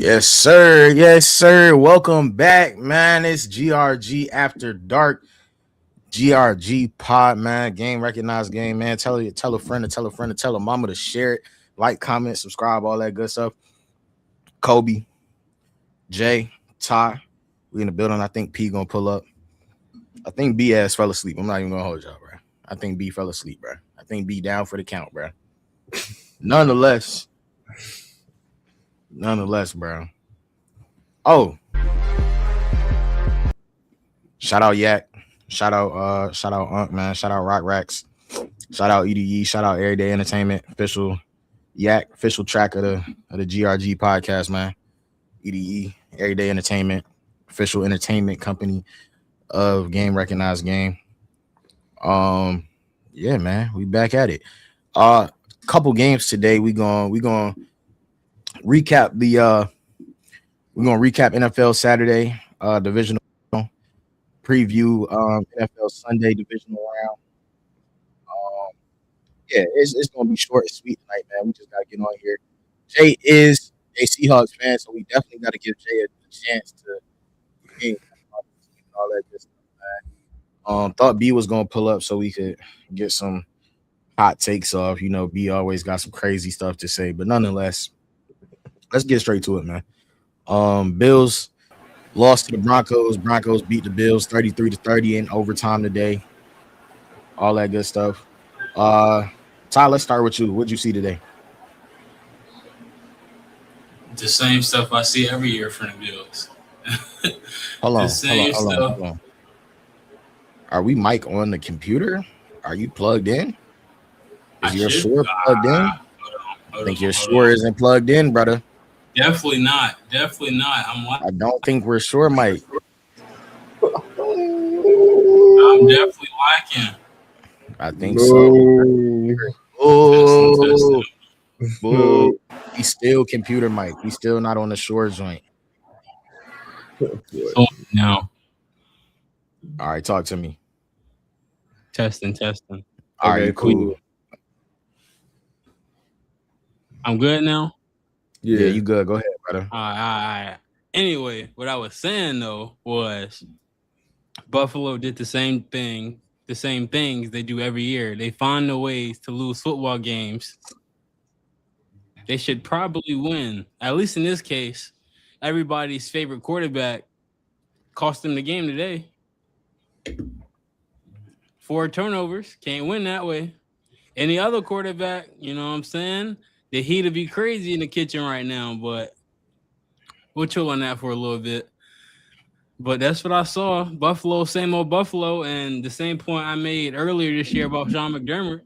Yes, sir. Yes, sir. Welcome back, man. It's GRG After Dark. GRG Pod, man. Game recognized game, man. Tell a friend to tell a friend to tell a mama to share it. Like, comment, subscribe, all that good stuff. Kobe, Jay, Ty, we in the building. I think P gonna pull up. I think B ass fell asleep. I'm not even gonna hold y'all, bro. I think B fell asleep, bro. I think B down for the count, bro. Nonetheless, bro. Oh, shout out Yak. Shout out Unc, man. Shout out Rock Racks. Shout out EDE. Shout out Everyday Entertainment. Official Yak, official track of the GRG podcast, man. EDE, Everyday Entertainment, official entertainment company of Game Recognized Game. Yeah, man, we back at it. Couple games today. We gonna recap NFL Saturday divisional preview NFL Sunday divisional round. Yeah, it's gonna be short and sweet tonight, man. We just gotta get on here. Jay is a Seahawks fan, so we definitely gotta give Jay a chance to game all that good stuff, man. Thought B was gonna pull up so we could get some hot takes off. You know, B always got some crazy stuff to say, but nonetheless, let's get straight to it, man. Bills lost to the Broncos. Broncos beat the Bills 33-30 in overtime today. All that good stuff. Ty, let's start with you. What'd you see today? The same stuff I see every year from the Bills. Hold on. Are we mic on the computer? Are you plugged in? Is your Shure plugged in? I think your Shure isn't plugged in, brother. Definitely not. I don't think we're Shure mic. I'm definitely lacking. I think so. Oh, he's still computer mic. He's still not on the Shure joint. No. All right, talk to me. Testing. All right, cool. I'm good now? Yeah, you good. Go ahead, brother. All right. Anyway, what I was saying, though, was Buffalo did the same things they do every year. They find the ways to lose football games. They should probably win. At least in this case, everybody's favorite quarterback cost them the game today. 4 turnovers. Can't win that way. Any other quarterback, you know what I'm saying? The heat would be crazy in the kitchen right now, but we'll chill on that for a little bit. But that's what I saw. Buffalo, same old Buffalo, and the same point I made earlier this year about Sean McDermott.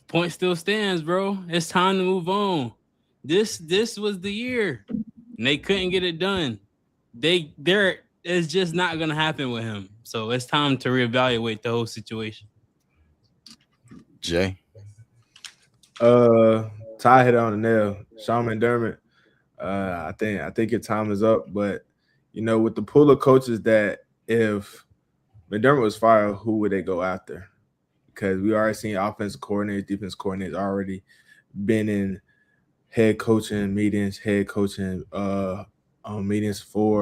Point still stands, bro. It's time to move on. This was the year, and they couldn't get it done. It's just not gonna happen with him. So it's time to reevaluate the whole situation. Jay, Ty hit it on the nail. Sean McDermott. I think your time is up, but you know, with the pool of coaches that if McDermott was fired, who would they go after? Because we already seen offensive coordinators, defense coordinators already been in head coaching meetings for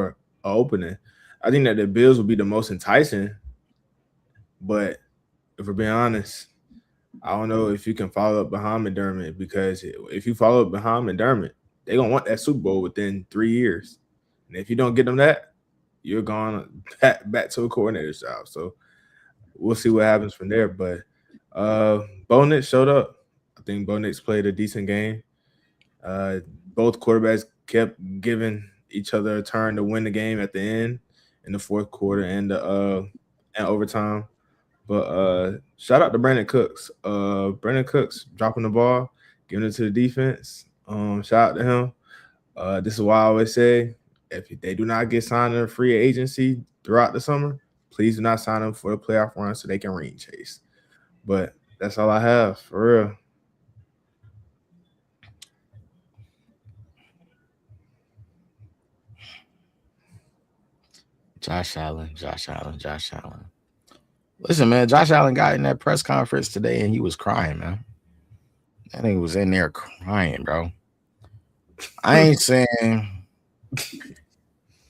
an opening. I think that the Bills would be the most enticing, but if we're being honest, I don't know if you can follow up behind McDermott, because if you follow up behind McDermott, they're going to want that Super Bowl within 3 years. And if you don't get them that, you're going back to a coordinator's job. So we'll see what happens from there. But Bo Nix showed up. I think Bo Nix played a decent game. Both quarterbacks kept giving each other a turn to win the game at the end in the fourth quarter and overtime. But shout out to Brandon Cooks. Brandon Cooks dropping the ball, giving it to the defense. Shout out to him. This is why I always say, if they do not get signed in a free agency throughout the summer, please do not sign them for the playoff run so they can ring chase. But that's all I have, for real. Josh Allen. Listen, man, Josh Allen got in that press conference today and he was crying, man. That nigga was in there crying, bro. I ain't saying.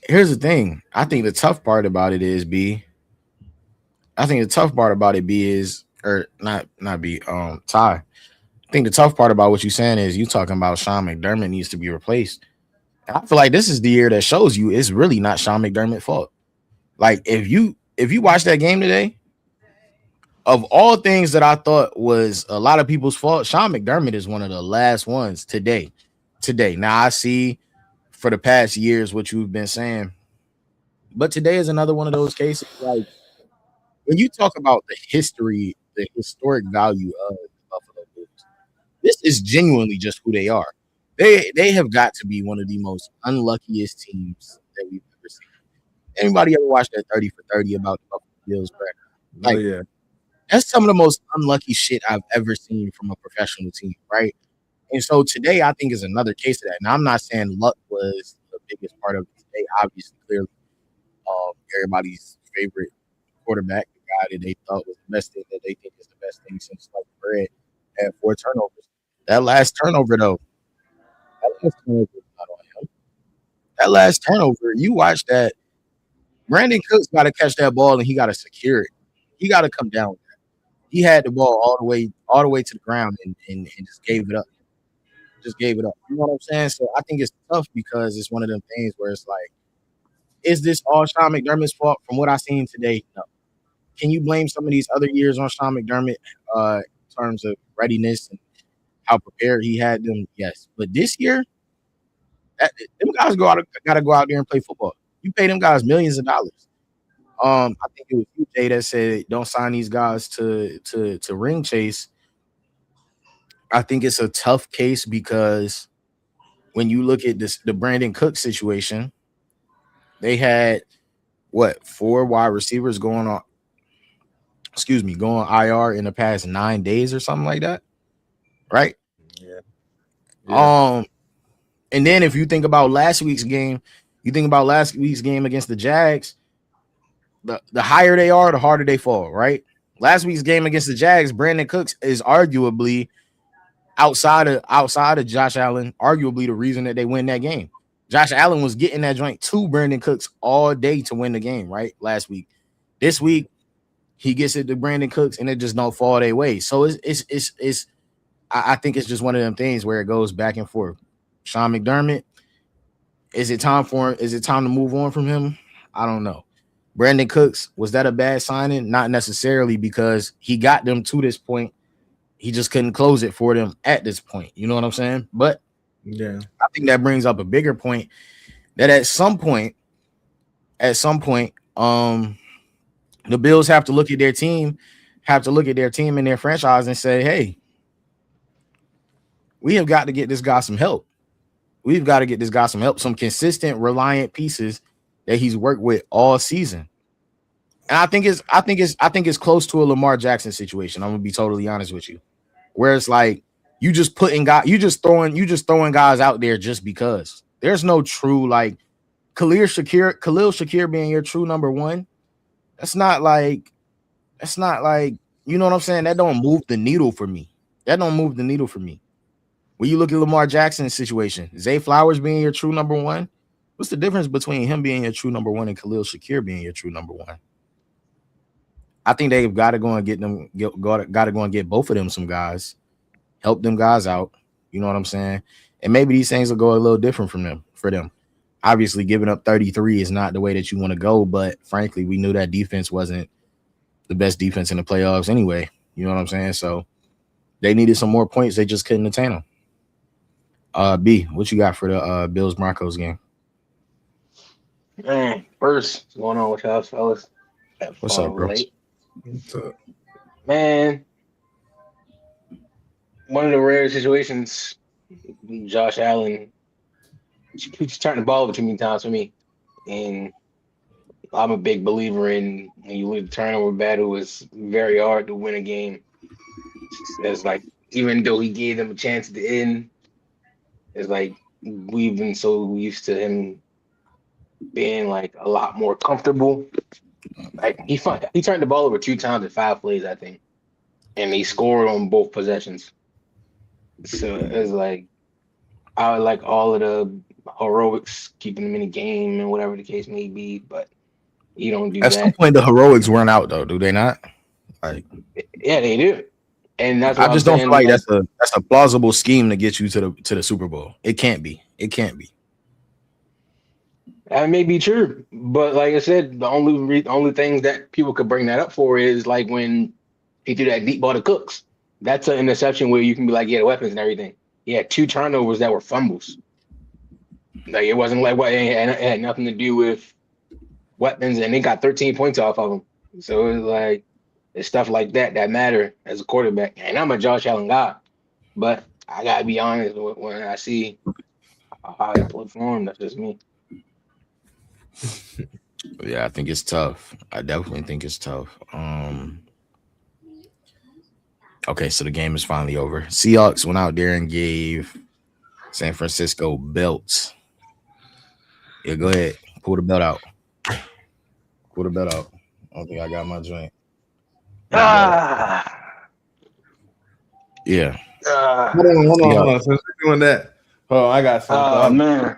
Here's the thing. I think the tough part about it is B. I think the tough part about it B is or not B. Ty. I think the tough part about what you're saying is you talking about Sean McDermott needs to be replaced. And I feel like this is the year that shows you it's really not Sean McDermott's fault. Like if you watch that game today, of all things that I thought was a lot of people's fault, Sean McDermott is one of the last ones today. Today. Now I see for the past years what you've been saying, but today is another one of those cases. Like when you talk about the historic value of the Buffalo Bills, this is genuinely just who they are. They have got to be one of the most unluckiest teams that we've ever seen. Anybody ever watched that 30 for 30 about the Buffalo Bills, bro? Oh Like yeah, that's some of the most unlucky shit I've ever seen from a professional team, right? And so today I think is another case of that. Now I'm not saying luck was the biggest part of it today. Obviously, clearly, everybody's favorite quarterback, the guy that they thought was the best thing that they think is the best thing since sliced bread, had 4 turnovers. That last turnover though, that last turnover was not on him. That last turnover, you watch that. Brandon Cooks got to catch that ball and he got to secure it. He got to come down. He had the ball all the way to the ground and just gave it up. Just gave it up. You know what I'm saying? So I think it's tough because it's one of them things where it's like, is this all Sean McDermott's fault? From what I seen today, no. Can you blame some of these other years on Sean McDermott in terms of readiness and how prepared he had them? Yes, but this year, them guys got to go out there and play football. You pay them guys millions of dollars. I think it was you, Jay, that said don't sign these guys to ring chase. I think it's a tough case because when you look at the Brandon Cook situation, they had what 4 wide receivers going IR in the past 9 days or something like that, right? yeah, yeah, Um, and then if you think about last week's game, you think about last week's game against the Jags. The higher they are, the harder they fall, right? Last week's game against the Jags, Brandon Cooks is arguably outside of Josh Allen, arguably the reason that they win that game. Josh Allen was getting that joint to Brandon Cooks all day to win the game, right? Last week. This week, he gets it to Brandon Cooks and it just don't fall their way. So it's I think it's just one of them things where it goes back and forth. Sean McDermott, is it time for him? Is it time to move on from him? I don't know. Brandon Cooks, was that a bad signing? Not necessarily because he got them to this point. He just couldn't close it for them at this point. You know what I'm saying? But yeah. I think that brings up a bigger point that at some point, the Bills have to look at their team, and their franchise and say, hey, we have got to get this guy some help. We've got to get this guy some help, some consistent, reliant pieces that he's worked with all season. And I think it's close to a Lamar Jackson situation. I'm gonna be totally honest with you, where it's like you just throwing guys out there just because there's no true like Khalil Shakir being your true number one. That's not like you know what I'm saying. That don't move the needle for me. When you look at Lamar Jackson's situation, Zay Flowers being your true number one, what's the difference between him being your true number one and Khalil Shakir being your true number one? I think they've got to go and got to go and get both of them some guys, help them guys out. You know what I'm saying? And maybe these things will go a little different for them. Obviously, giving up 33 is not the way that you want to go, but frankly, we knew that defense wasn't the best defense in the playoffs anyway. You know what I'm saying? So they needed some more points. They just couldn't attain them. B, what you got for the Bills Broncos game? Man, first, what's going on with y'all fellas? That What's far up, bro? late. So, Man, one of the rare situations, Josh Allen, he's turned the ball over too many times for me. And I'm a big believer in when you leave the turnover battle, it's very hard to win a game. It's like, even though he gave them a chance at the end, it's like we've been so used to him being like a lot more comfortable. Like he turned the ball over 2 times in 5 plays, I think, and he scored on both possessions. So it's like I would like all of the heroics, keeping them in the game and whatever the case may be, but you don't do At some that. point, the heroics run out, though, do they not? Like, Yeah, they do. And that's I what I'm just don't feel saying. like Like, that's a plausible scheme to get you to the Super Bowl. It can't be. It can't be. that may be true, but like I said, the only things that people could bring that up for is like when he threw that deep ball to Cooks. That's an interception where you can be like, yeah, the weapons and everything. He had 2 turnovers that were fumbles. Like it wasn't like what it had nothing to do with weapons, and they got 13 points off of them. So it's like it's stuff like that that matter as a quarterback. And I'm a Josh Allen guy, but I gotta be honest when I see how he performed. That's just me. Yeah, I think it's tough. I definitely think it's tough. Okay, so the game is finally over. Seahawks went out there and gave San Francisco belts. Yeah, go ahead. Pull the belt out. Pull the belt out. I don't think I got my joint. Ah, Yeah. ah, Hold on. Since we're doing that, oh, I got something. oh man.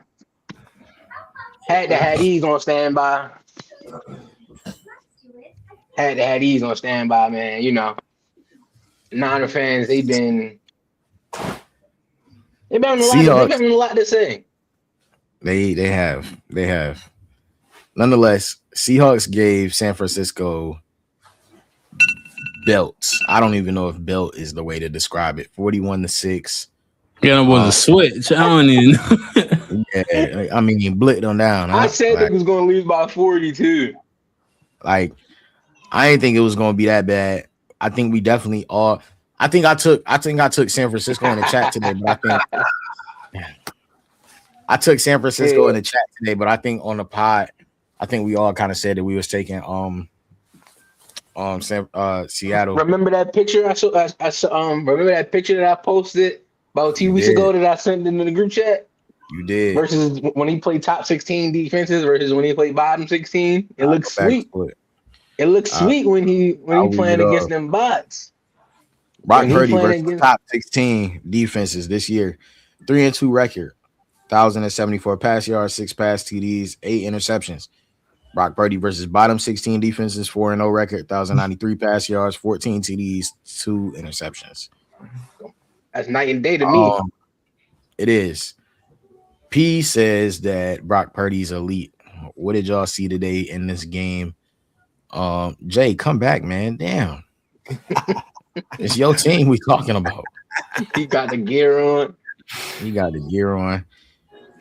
Had to have these on standby. Had to have these on standby, man. You know, Niner fans, they've been having a lot to say. They have. Nonetheless, Seahawks gave San Francisco belts. I don't even know if belt is the way to describe it. 41-6. Yeah, it was a switch. I don't even know. Yeah, I mean, you blitzed them down. Huh? I said they was gonna lose by 42. Like, I didn't think it was gonna be that bad. I think we definitely all. I think I took San Francisco in the chat today, but I took San Francisco in the chat today, but I think on the pod, I think we all kind of said that we was taking Seattle. Remember that picture I saw? Remember that picture that I posted about 2 weeks ago that I sent into the group chat? You did. Versus when he played top 16 defenses versus when he played bottom 16. It looks sweet. It looks sweet when he playing against them bots. Brock Purdy versus top 16 defenses this year. 3-2 record. 1,074 pass yards, 6 pass TDs, 8 interceptions. Brock Purdy versus bottom 16 defenses, 4-0 record, 1,093 pass yards, 14 TDs, 2 interceptions. That's night and day to me. It is. P says that Brock Purdy's elite. What did y'all see today in this game? Jay, come back, man. Damn. It's your team we talking about. He got the gear on. You got the gear on.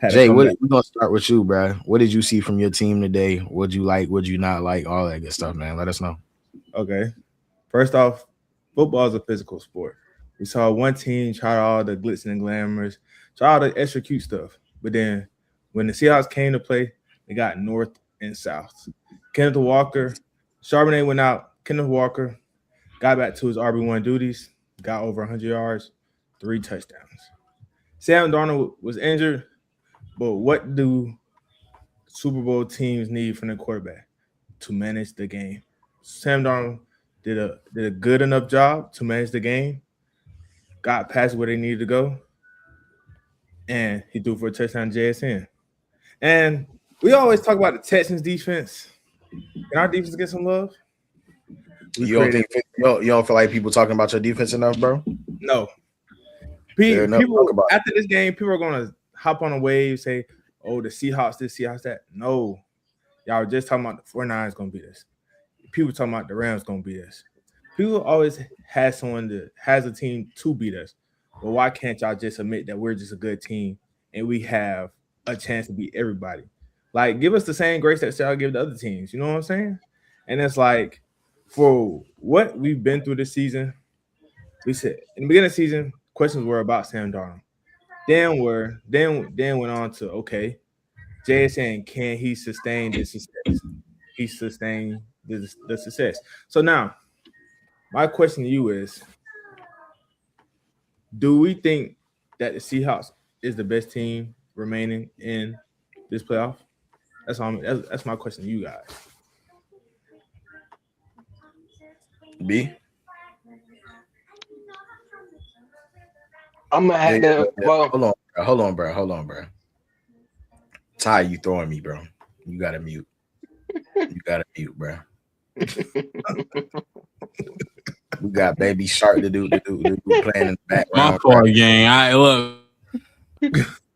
Jay, we're gonna start with you, bro. What did you see from your team today? What'd you like? What'd you not like? All that good stuff, man. Let us know. Okay. First off, football is a physical sport. We saw one team try all the glitz and glamours, try all the extra cute stuff. But then when the Seahawks came to play, they got north and south. Kenneth Walker, Charbonnet went out. Kenneth Walker got back to his RB1 duties, got over 100 yards, 3 touchdowns. Sam Darnold was injured, but what do Super Bowl teams need from the quarterback? To manage the game. Sam Darnold did a good enough job to manage the game, got past where they needed to go, and he threw for a touchdown JSN. And we always talk about the Texans defense. Can our defense get some love? You don't feel like people talking about your defense enough, bro? No. People after this game, people are gonna hop on a wave, say, "Oh, the Seahawks this, Seahawks that." No, y'all were just talking about the 49ers gonna beat us. People talking about the Rams gonna beat us. People always has someone that has a team to beat us. But why can't y'all just admit that we're just a good team and we have a chance to beat everybody? Like, give us the same grace that y'all give the other teams. You know what I'm saying? And it's like, for what we've been through this season, we said in the beginning of the season, questions were about Sam Darnold. Then went on to, okay, JSN, can he sustain this success? He sustained the success. So now, my question to you is, do we think that the Seahawks is the best team remaining in this playoff? That's my question to you guys. B? I'm gonna have to. Well, hold on. Hold on, bro. Hold on, bro. Ty, you throwing me, bro. You gotta mute. You gotta mute, bro. We got Baby Shark to do playing in the My background, bro. fault, gang. I look.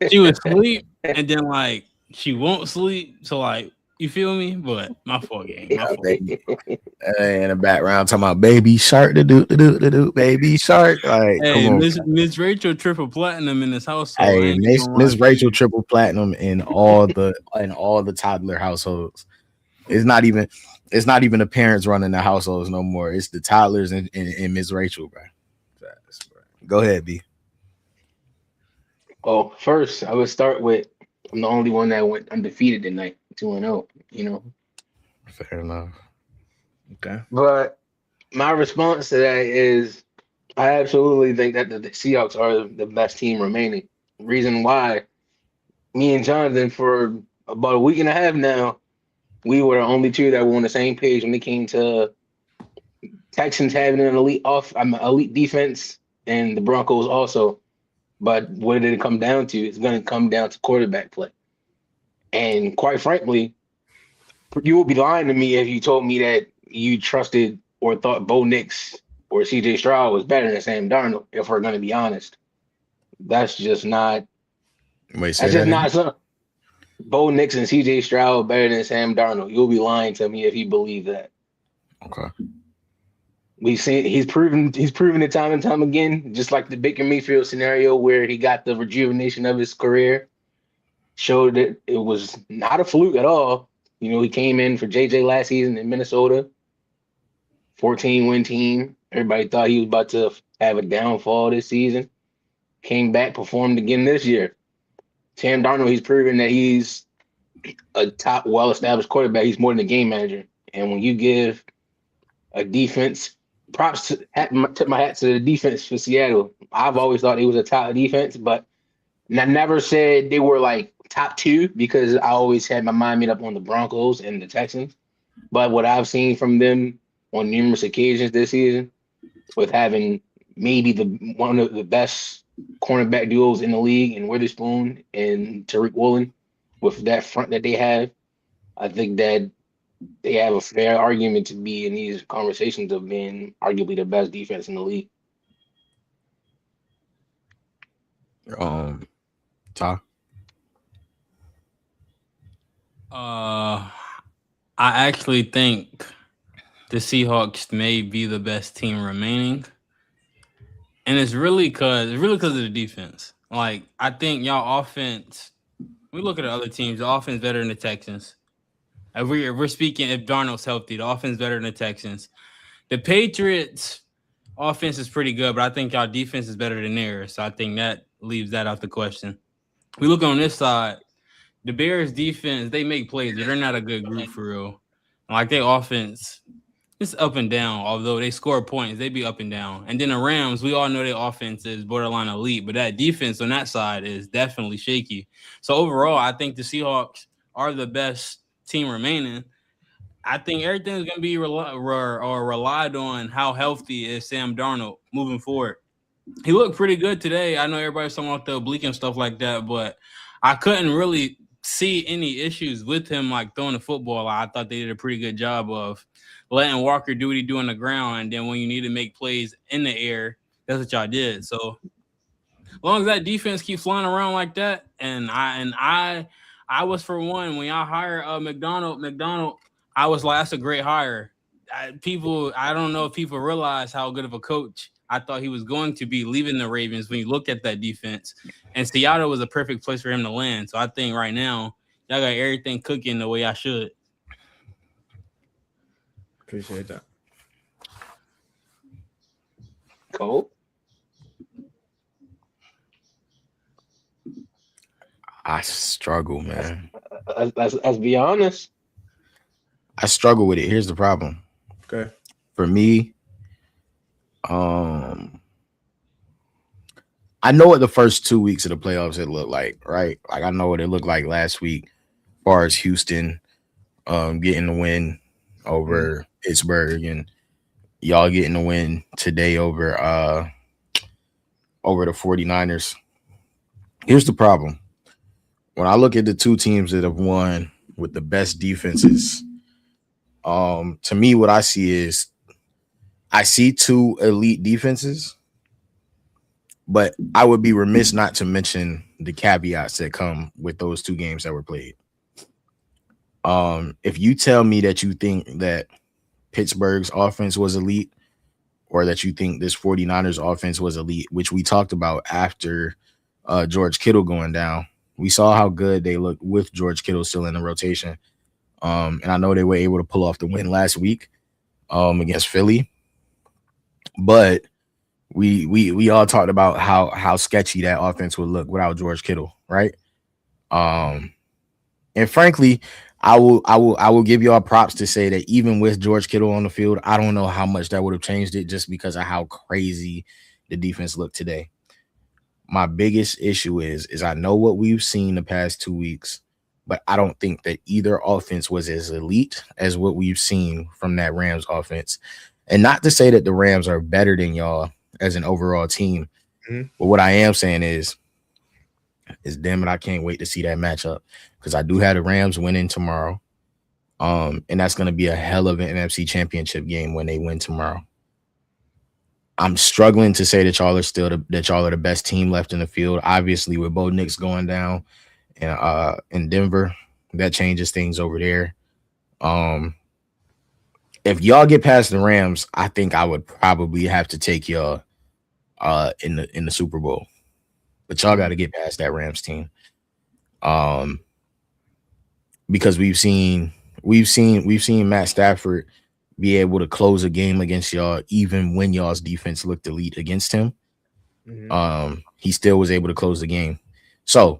She would sleep, and then like she won't sleep. So like, you feel me? But my fault, gang. My fault. Baby in the background talking about Baby Shark to do Baby Shark. Like, come Hey, on. Miss Rachel triple platinum in this household. I Hey, ain't gonna lie Miss to Rachel you. triple platinum in all the toddler households. It's not even the parents running the households no more. It's the toddlers and Miss Rachel, bro. Facts, bro. Go ahead, B. Well, first I would start with I'm the only one that went undefeated tonight, 2-0, you know. Fair enough. Okay. But my response to that is I absolutely think that the Seahawks are the best team remaining. Reason why, me and Jonathan for about a week and a half now, we were the only two that were on the same page when it came to Texans having an elite defense, and the Broncos also. But what did it come down to? It's going to come down to quarterback play. And quite frankly, you would be lying to me if you told me that you trusted or thought Bo Nix or CJ Stroud was better than Sam Darnold, if we're going to be honest. That's just not, Wait, say that's that just again. not something. Bo Nix and CJ Stroud better than Sam Darnold. You'll be lying to me if you believe that. Okay. We've seen he's proven it time and time again, just like the Baker Mayfield scenario where he got the rejuvenation of his career, showed that it was not a fluke at all. You know, he came in for JJ last season in Minnesota, 14-win team. Everybody thought he was about to have a downfall this season. Came back, performed again this year. Sam Darnold, he's proven that he's a top, well-established quarterback. He's more than a game manager. And when you give a defense, tip my hat to the defense for Seattle. I've always thought he was a top defense, but I never said they were like top two because I always had my mind made up on the Broncos and the Texans. But what I've seen from them on numerous occasions this season, with having maybe one of the best cornerback duos in the league in Witherspoon and Tariq Woolen, with that front that they have, I think that they have a fair argument to be in these conversations of being arguably the best defense in the league. Ty. I actually think the Seahawks may be the best team remaining, and it's really because of the defense. Like I think y'all offense. We look at the other teams. The offense better than the Texans. If we're speaking, if Darnold's healthy, the offense better than the Texans. The Patriots offense is pretty good, but I think y'all defense is better than theirs. So I think that leaves that out the question. We look on this side. The Bears defense, they make plays, but they're not a good group for real. Like their offense, it's up and down. Although they score points, they be up and down. And then the Rams, we all know their offense is borderline elite, but that defense on that side is definitely shaky. So overall, I think the Seahawks are the best team remaining. I think everything is going to be relied on how healthy is Sam Darnold moving forward. He looked pretty good today. I know everybody's talking about the oblique and stuff like that, but I couldn't really see any issues with him like throwing the football. I thought they did a pretty good job of letting Walker do what he do on the ground, and then when you need to make plays in the air, that's what y'all did. So as long as that defense keeps flying around like that, and I was for one when y'all hired McDonald, I was like, that's a great hire. I don't know if people realize how good of a coach I thought he was going to be leaving the Ravens when you look at that defense. And Seattle was a perfect place for him to land. So I think right now, y'all got everything cooking the way I should. Appreciate that. Cole? I struggle, man. Let's be honest. I struggle with it. Here's the problem. Okay. For me, I know what the first 2 weeks of the playoffs it looked like, right? Like I know what it looked like last week, as far as Houston getting the win over Pittsburgh and y'all getting the win today over the 49ers. Here's the problem. When I look at the two teams that have won with the best defenses, to me, what I see is I see two elite defenses, but I would be remiss not to mention the caveats that come with those two games that were played. If you tell me that you think that Pittsburgh's offense was elite, or that you think this 49ers offense was elite, which we talked about after George Kittle going down, we saw how good they looked with George Kittle still in the rotation. And I know they were able to pull off the win last week against Philly, but we all talked about how sketchy that offense would look without George Kittle, right? Um, and frankly, I will give y'all props to say that even with George Kittle on the field, I don't know how much that would have changed it just because of how crazy the defense looked today. My biggest issue is I know what we've seen the past 2 weeks, but I don't think that either offense was as elite as what we've seen from that Rams offense. And not to say that the Rams are better than y'all as an overall team, but what I am saying is damn it, I can't wait to see that matchup because I do have the Rams winning tomorrow. And that's going to be a hell of an NFC championship game when they win tomorrow. I'm struggling to say that y'all are the best team left in the field. Obviously, with Bo Nix going down and in Denver, that changes things over there. If y'all get past the Rams, I think I would probably have to take y'all in the Super Bowl. But y'all got to get past that Rams team. Because we've seen Matt Stafford be able to close a game against y'all even when y'all's defense looked elite against him. He still was able to close the game. So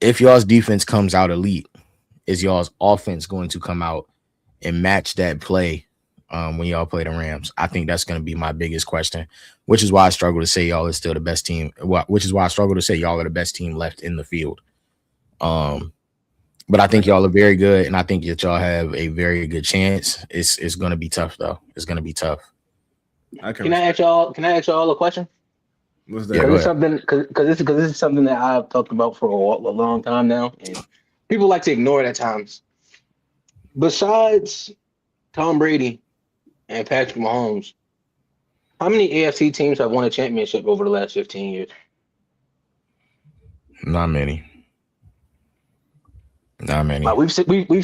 if y'all's defense comes out elite, is y'all's offense going to come out and match that play when y'all play the Rams? I think that's going to be my biggest question, which is why I struggle to say y'all are still the best team. Which is why I struggle to say y'all are the best team left in the field. But I think y'all are very good, and I think that y'all have a very good chance. It's going to be tough, though. It's going to be tough. Can I ask y'all a question? What's that? Because it's something this is something that I've talked about for a long time now, and people like to ignore it at times. Besides Tom Brady and Patrick Mahomes, how many AFC teams have won a championship over the last 15 years? Not many. Like we've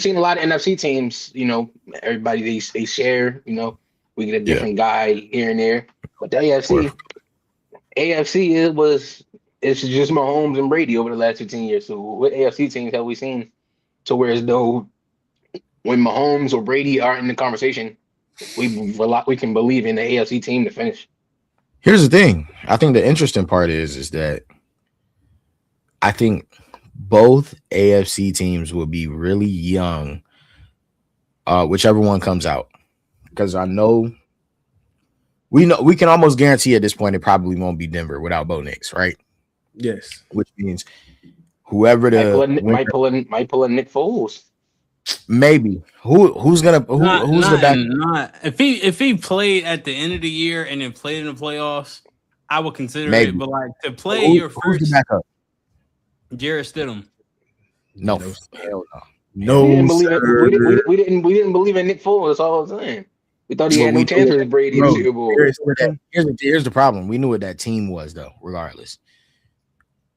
seen a lot of NFC teams. You know, everybody they share. You know, we get a different guy here and there. But the AFC it's just Mahomes and Brady over the last 15 years. So what AFC teams have we seen to where as though when Mahomes or Brady are in the conversation, we can believe in the AFC team to finish. Here's the thing. I think the interesting part is that I think both AFC teams will be really young, whichever one comes out. Because we can almost guarantee at this point it probably won't be Denver without Bo Nix, right? Yes. Which means whoever might pull in Nick Foles. Maybe who's the back? If he played at the end of the year and then played in the playoffs, I would consider it. But like to play your first, who's the backup? Jarrett Stidham. No, hell no. No, we didn't believe in Nick Foles. That's all I'm saying. We thought he had no chance with Brady in the Super Bowl. Here's the problem. We knew what that team was, though. Regardless,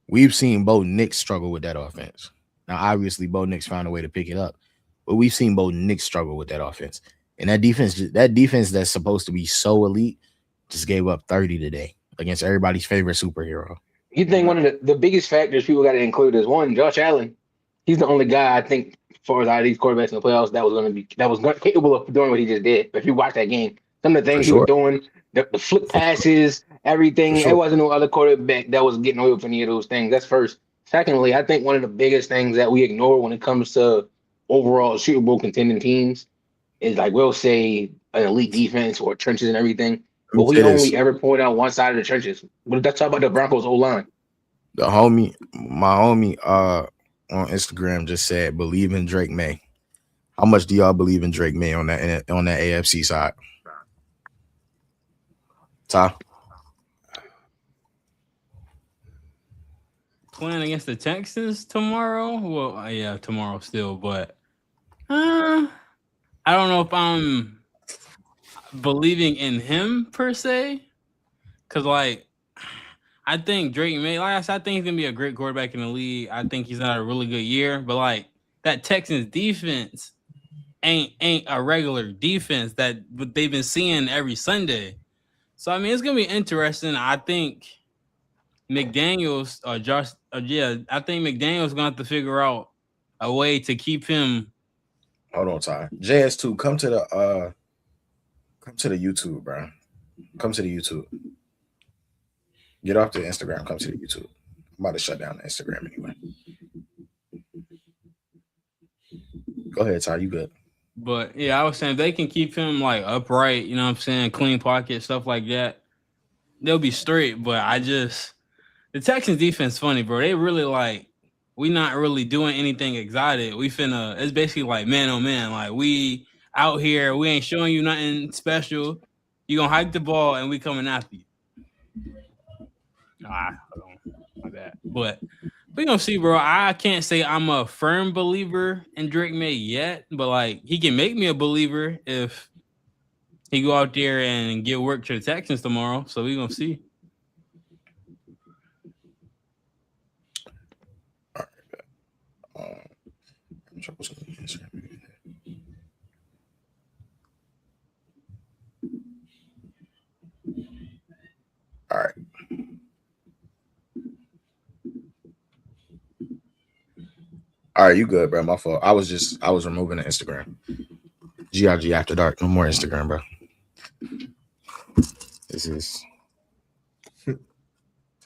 we've seen Bo Nix struggle with that offense. Now, obviously, Bo Nix found a way to pick it up, but we've seen Bo Nix struggle with that offense. And that defense that's supposed to be so elite just gave up 30 today against everybody's favorite superhero. You think one of the biggest factors people got to include is one, Josh Allen. He's the only guy I think, as far as out of these quarterbacks in the playoffs, that was capable of doing what he just did. If you watch that game, some of the things he was doing, the flip passes, everything, there wasn't no other quarterback that was getting away from any of those things. That's first. Secondly, I think one of the biggest things that we ignore when it comes to overall Super Bowl contending teams is, like, we'll say an elite defense or trenches and everything, but we only ever point out one side of the trenches. But let's talk about the Broncos O-line. My homie on Instagram just said, "Believe in Drake May." How much do y'all believe in Drake May on that AFC side? Ty? playing against the Texans tomorrow. Well, yeah, tomorrow still, but I don't know if I'm believing in him per se, because like I think Drake May, like I said, I think he's gonna be a great quarterback in the league. I think he's had a really good year, but like that Texans defense ain't a regular defense that they've been seeing every Sunday. So I mean, it's gonna be interesting. I think McDaniels or Josh, I think McDaniels gonna have to figure out a way to keep him. Hold on, Ty. JS2, come to the YouTube, bro. Come to the YouTube. Get off the Instagram. Come to the YouTube. I'm about to shut down the Instagram anyway. Go ahead, Ty. You good? But yeah, I was saying if they can keep him like upright, you know what I'm saying, clean pocket, stuff like that, they'll be straight. But the Texans defense funny, bro. They really like we not really doing anything exotic. It's basically like man on man. Like we out here, we ain't showing you nothing special. You gonna hike the ball and we coming after you. Hold on. My bad. But we gonna see, bro. I can't say I'm a firm believer in Drake May yet, but like he can make me a believer if he go out there and get work to the Texans tomorrow. So we gonna see. All right. All right, you good, bro. My fault. I was removing the Instagram. GRG After Dark. No more Instagram, bro. This is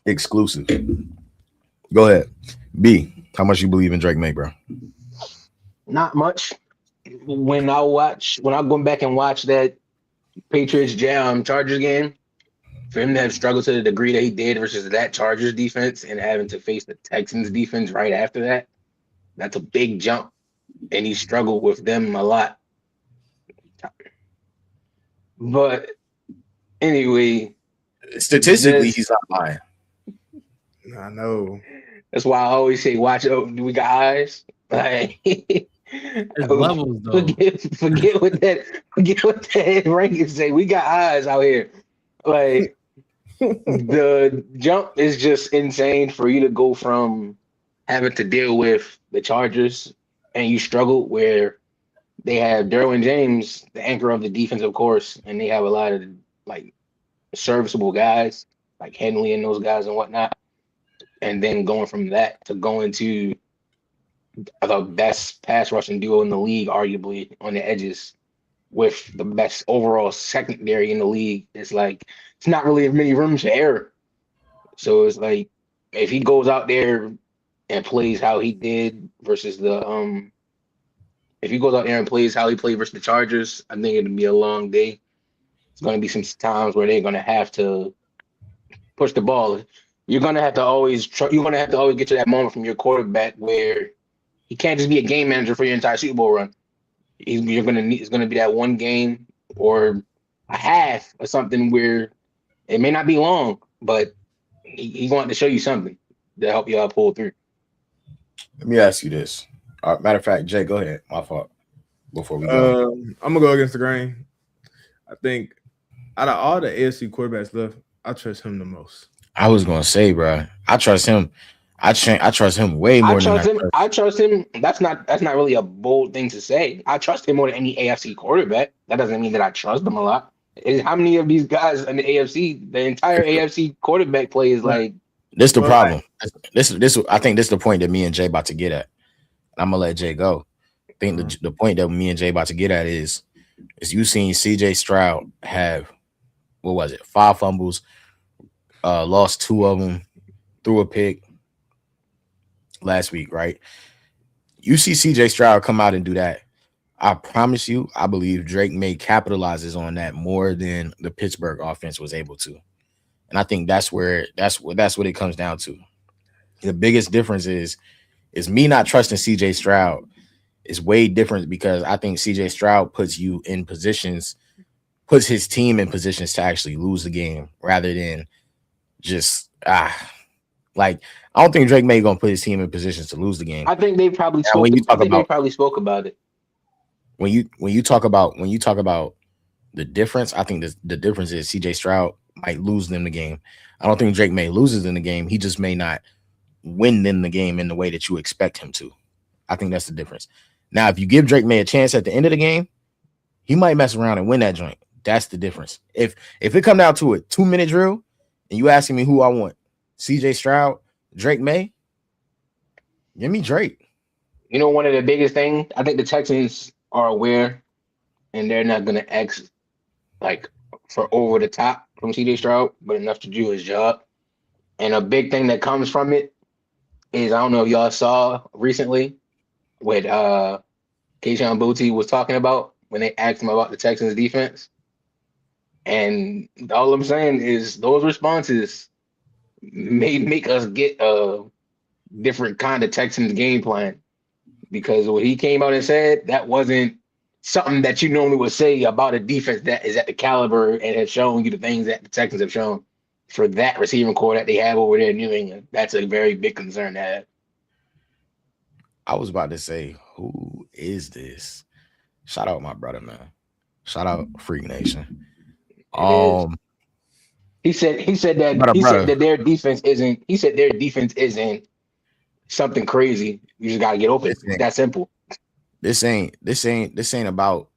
exclusive. Go ahead. B, how much you believe in Drake May, bro? Not much. When I go back and watch that Patriots Chargers game, for him to have struggled to the degree that he did versus that Chargers defense and having to face the Texans defense right after that, that's a big jump. And he struggled with them a lot. But anyway, statistically, he's not lying. I know. That's why I always say, watch out. Do we got eyes? Like, levels, though. Forget what that ranking say. We got eyes out here. Like, the jump is just insane for you to go from having to deal with the Chargers and you struggle where they have Derwin James, the anchor of the defense, of course, and they have a lot of like serviceable guys like Henley and those guys and whatnot. And then going from that to going to the best pass rushing duo in the league, arguably on the edges, with the best overall secondary in the league, it's like it's not really many rooms for error. So it's like if he goes out there and plays how he did versus if he goes out there and plays how he played versus the Chargers, I think it'll be a long day. It's going to be some times where they're going to have to push the ball. You're going to have to always get to that moment from your quarterback where he can't just be a game manager for your entire Super Bowl run. It's going to be that one game or a half or something where it may not be long, but he wanted to show you something to help you out pull through. Let me ask you this. Matter of fact, Jay, go ahead. My fault. Before we go, I'm gonna go against the grain. I think out of all the AFC quarterbacks left, I trust him the most. I was gonna say, bro, I trust him. I trust him way more than I trust him. That's not really a bold thing to say. I trust him more than any AFC quarterback. That doesn't mean that I trust him a lot. How many of these guys in the AFC, the entire AFC quarterback play is like? This the problem. This I think this is the point that me and Jay about to get at. I'm gonna let Jay go. I think the point that me and Jay about to get at is you seen CJ Stroud have 5 fumbles, lost 2 of them, threw a pick last week, right? You see CJ Stroud come out and do that. I promise you, I believe Drake May capitalizes on that more than the Pittsburgh offense was able to. And I think that's what it comes down to. The biggest difference is me not trusting CJ Stroud is way different because I think CJ Stroud puts his team in positions to actually lose the game rather than just Like, I don't think Drake May gonna put his team in positions to lose the game. I think they probably Now, spoke. I think they probably spoke about it. when you talk about the difference, I think the difference is CJ Stroud might lose them the game. I don't think Drake May loses in the game. He just may not win them the game in the way that you expect him to. I think that's the difference. Now, if you give Drake May a chance at the end of the game, he might mess around and win that joint. That's the difference. If it come down to a 2-minute drill and you asking me who I want, CJ Stroud, Drake May, give me Drake. You know, one of the biggest things, I think the Texans are aware, and they're not going to ask like for over the top from CJ Stroud, but enough to do his job. And a big thing that comes from it is, I don't know if y'all saw recently what Keyshawn Booty was talking about when they asked him about the Texans defense. And all I'm saying is those responses may make us get a different kind of Texans game plan, because what he came out and said, that wasn't something that you normally would say about a defense that is at the caliber and has shown you the things that the Texans have shown for that receiving core that they have over there in New England. That's a very big concern to have. I was about to say, who is this? Shout out my brother, man. Shout out Freak Nation. He said that their defense isn't. He said their defense isn't something crazy. You just gotta get open. It's that simple. This ain't about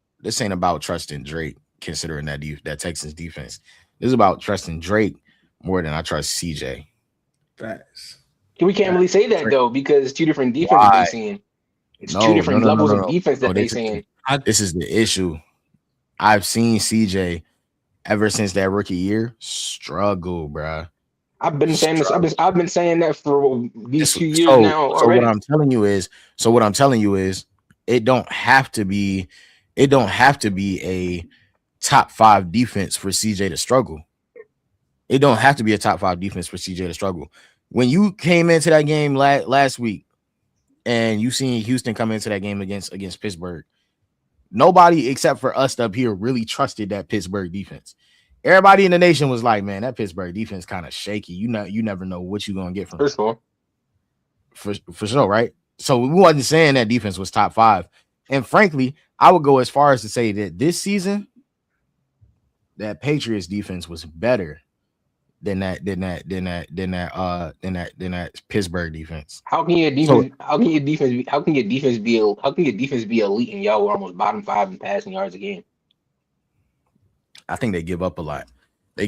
trusting Drake, considering that Texans defense. This is about trusting Drake more than I trust CJ. Facts. We can't really say that though, because two different defenses they're seeing. It's two different levels of defense that they're seeing. This is the issue. I've seen CJ ever since that rookie year struggle, bruh. I've been saying this. I've been saying that for these 2 years now already. So what I'm telling you is, it don't have to be a top 5 defense for CJ to struggle. It don't have to be a top 5 defense for CJ to struggle. When you came into that game last week, and you seen Houston come into that game against Pittsburgh, nobody except for us up here really trusted that Pittsburgh defense. Everybody in the nation was like, man, that Pittsburgh defense kind of shaky. You never know what you're gonna get from it. For sure, right? So we wasn't saying that defense was top 5. And frankly, I would go as far as to say that this season, that Patriots defense was better than that Pittsburgh defense. How can your defense be elite and y'all were almost bottom 5 in passing yards a game? I think they give up a lot. They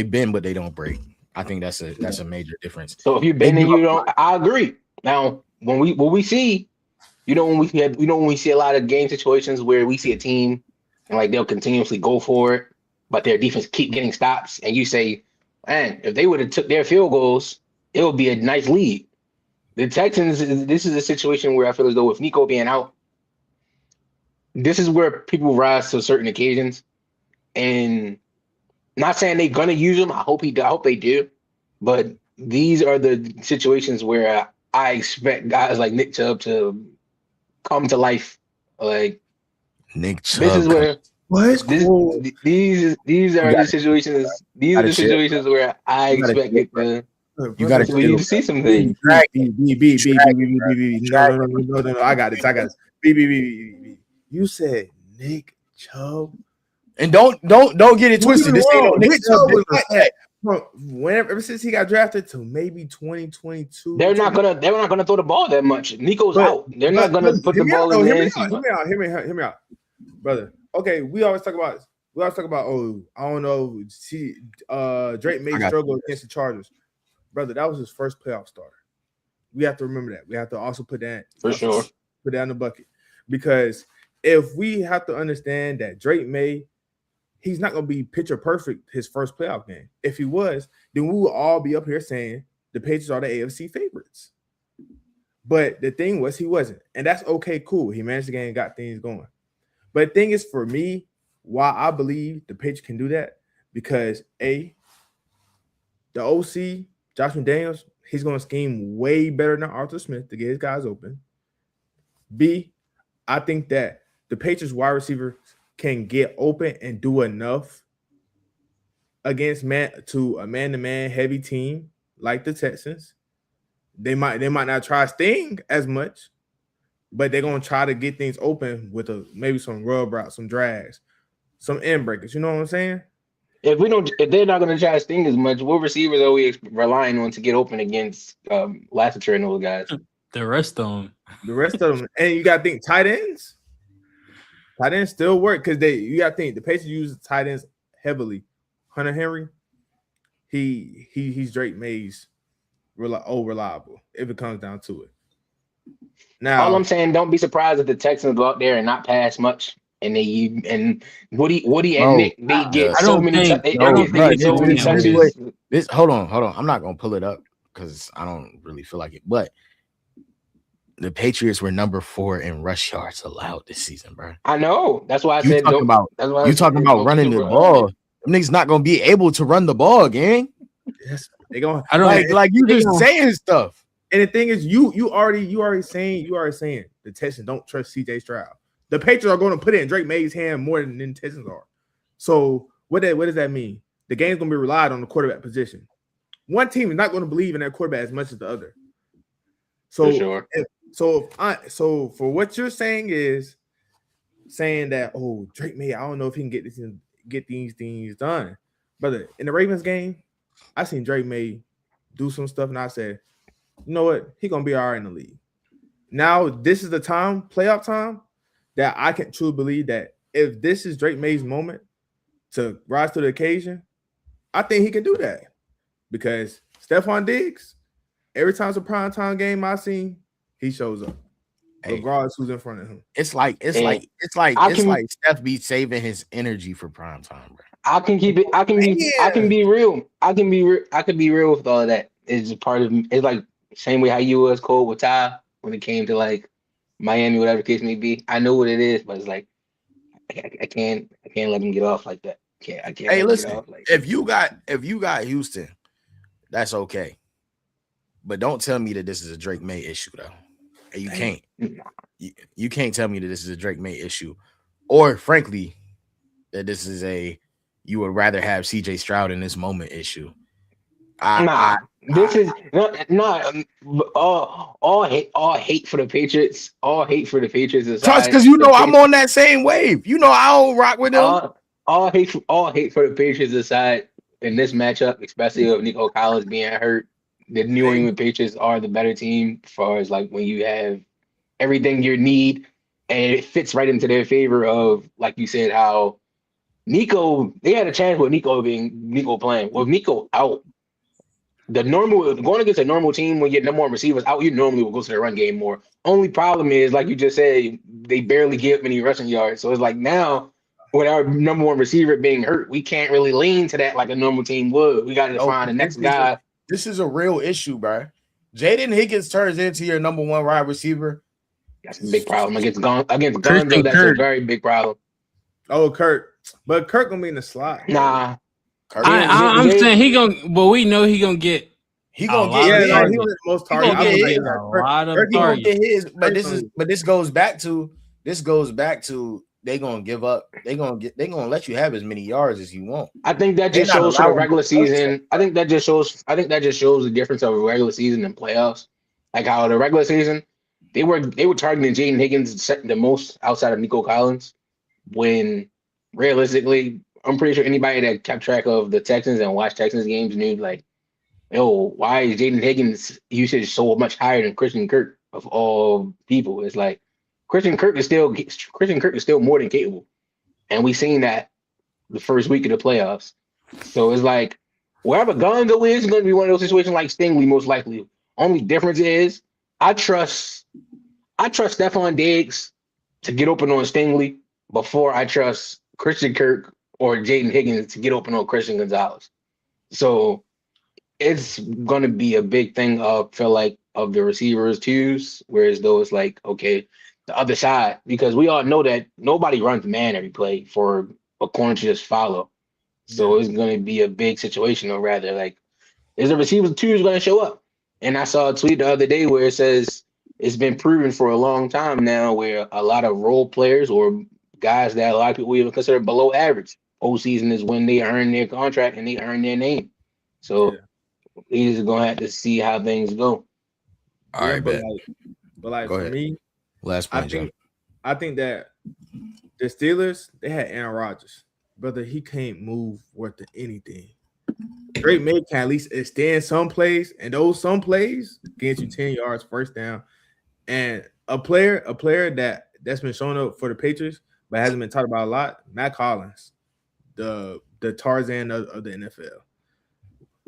bend, but they don't break. I think that's a major difference. So if you bend and you don't, I agree. Now, when we see, when we see a lot of game situations where we see a team and like they'll continuously go for it, but their defense keep getting stops, and you say, man, if they would have took their field goals, it would be a nice lead. The Texans, this is a situation where I feel as though with Nico being out, this is where people rise to certain occasions. And not saying they're gonna use him. I hope they do. But these are the situations where I expect guys like Nick Chubb to come to life. Like Nick Chubb. This is where these are the situations. These are the situations where I expect it to. You got to see some things. No, I got it. B. You said Nick Chubb. And don't get it twisted. This ain't no Nick Chubb was like that. Ever since he got drafted to maybe 2022, they're not gonna throw the ball that much. Nico's out. They're not gonna put the ball in there. Hear me out, brother. Okay, we always talk about. Oh, I don't know. See, Drake may struggle against the Chargers, brother. That was his first playoff start. We have to remember that. We have to also put that for sure. Put that in the bucket, because if we have to understand that Drake May, he's not going to be picture perfect his first playoff game. If he was, then we will all be up here saying the Patriots are the AFC favorites. But the thing was, he wasn't. And that's okay, cool. He managed the game and got things going. But the thing is, for me, why I believe the Patriots can do that, because A, the OC, Josh McDaniels, he's going to scheme way better than Arthur Smith to get his guys open. B, I think that the Patriots wide receiver can get open and do enough against a man-to-man heavy team like the Texans. They might not try Sting as much, but they're gonna try to get things open with maybe some rub routes, some drags, some end breakers. You know what I'm saying? If they're not going to try to sting as much, what receivers are we relying on to get open against Lassiter and those guys? The rest of them. The rest of them, and you gotta think tight ends. Tight ends still work because you gotta think the Patriots use tight ends heavily. Hunter Henry, he's Drake May's reliable if it comes down to it. Now, all I'm saying, don't be surprised if the Texans go out there and not pass much, and Woody and Nick they get I so don't many think- they no, get so many touches. This hold on. I'm not gonna pull it up because I don't really feel like it. But the Patriots were number 4 in rush yards allowed this season, bro. I know. That's why I You said talking about that's why you talking about running the ball? Them niggas not gonna be able to run the ball, gang. yes, they going. I don't Like you just saying stuff. And the thing is, you already saying the Texans don't trust CJ Stroud. The Patriots are going to put it in Drake May's hand more than the Texans are. So what does that mean? The game's going to be relied on the quarterback position. One team is not going to believe in that quarterback as much as the other. So For sure. So for what you're saying is saying that Drake May, I don't know if he can get these things done, brother. In the Ravens game, I seen Drake May do some stuff, and I said, you know what, he gonna be all right in the league. Now this is the time, playoff time, that I can truly believe that if this is Drake May's moment to rise to the occasion, I think he can do that because Stephon Diggs, every time it's a primetime game I seen, he shows up. Regardless who's in front of him. It's like Steph be saving his energy for prime time, bro. I can be real. I can be real with all of that. It's part of it's like same way how you was cold with Ty when it came to like Miami, whatever the case may be. I know what it is, but it's like I can't let him get off like that. I can't. Hey, listen, get off like if you got Houston, that's okay. But don't tell me that this is a Drake May issue though. You can't. You can't tell me that this is a Drake May issue, or frankly, that this is you would rather have CJ Stroud in this moment issue. This is not all hate for the Patriots. All hate for the Patriots aside. Because I'm on that same wave. I don't rock with them. All hate for the Patriots aside in this matchup, especially with Nico Collins being hurt. The New England Patriots are the better team as far as like when you have everything you need, and it fits right into their favor of, like you said, how Nico, they had a chance with Nico playing. With Nico out, going against a normal team when your number one receivers out, you normally will go to the run game more. Only problem is, like you just said, they barely give many rushing yards. So it's like now, with our number one receiver being hurt, we can't really lean to that like a normal team would. We got to find the next guy. This is a real issue, bro. Jaden Higgins turns into your number one wide receiver. That's a big problem against Gonzo. That's a very big problem. Oh, Kurt, but Kurt gonna be in the slot. Nah, I'm saying he gonna, but we know he gonna get. He gonna get the most targets. He gonna get his. But this goes back to they gonna give up. They gonna let you have as many yards as you want. I think that just shows for the regular season. I think that just shows the difference of regular season and playoffs. Like how the regular season, they were targeting Jaden Higgins the most outside of Nico Collins. When realistically, I'm pretty sure anybody that kept track of the Texans and watched Texans games knew like, why is Jaden Higgins usage so much higher than Christian Kirk of all people? It's like Christian Kirk is still more than capable, and we seen that the first week of the playoffs. So it's like wherever Gonzo is going to be one of those situations like Stingley, most likely. Only difference is I trust Stephon Diggs to get open on Stingley before I trust Christian Kirk or Jaden Higgins to get open on Christian Gonzalez. So it's going to be a big thing of feel like of the receivers twos, whereas though it's like, okay, the other side, because we all know that nobody runs man every play for a corner to just follow. So it's going to be a big situation, or rather, like, is the receivers twos going to show up? And I saw a tweet the other day where it says it's been proven for a long time now where a lot of role players or guys that a lot of people even consider below average, postseason is when they earn their contract and they earn their name. So We just gonna have to see how things go. All Yeah, right, bet. but like Go for ahead. me, Last I point, Joe. think that the Steelers, they had Aaron Rodgers. Brother, he can't move worth of anything. Drake May can at least extend some plays, and those some plays get you 10 yards first down. And a player that's been showing up for the Patriots, but hasn't been talked about a lot, Matt Collins, the Tarzan of the NFL.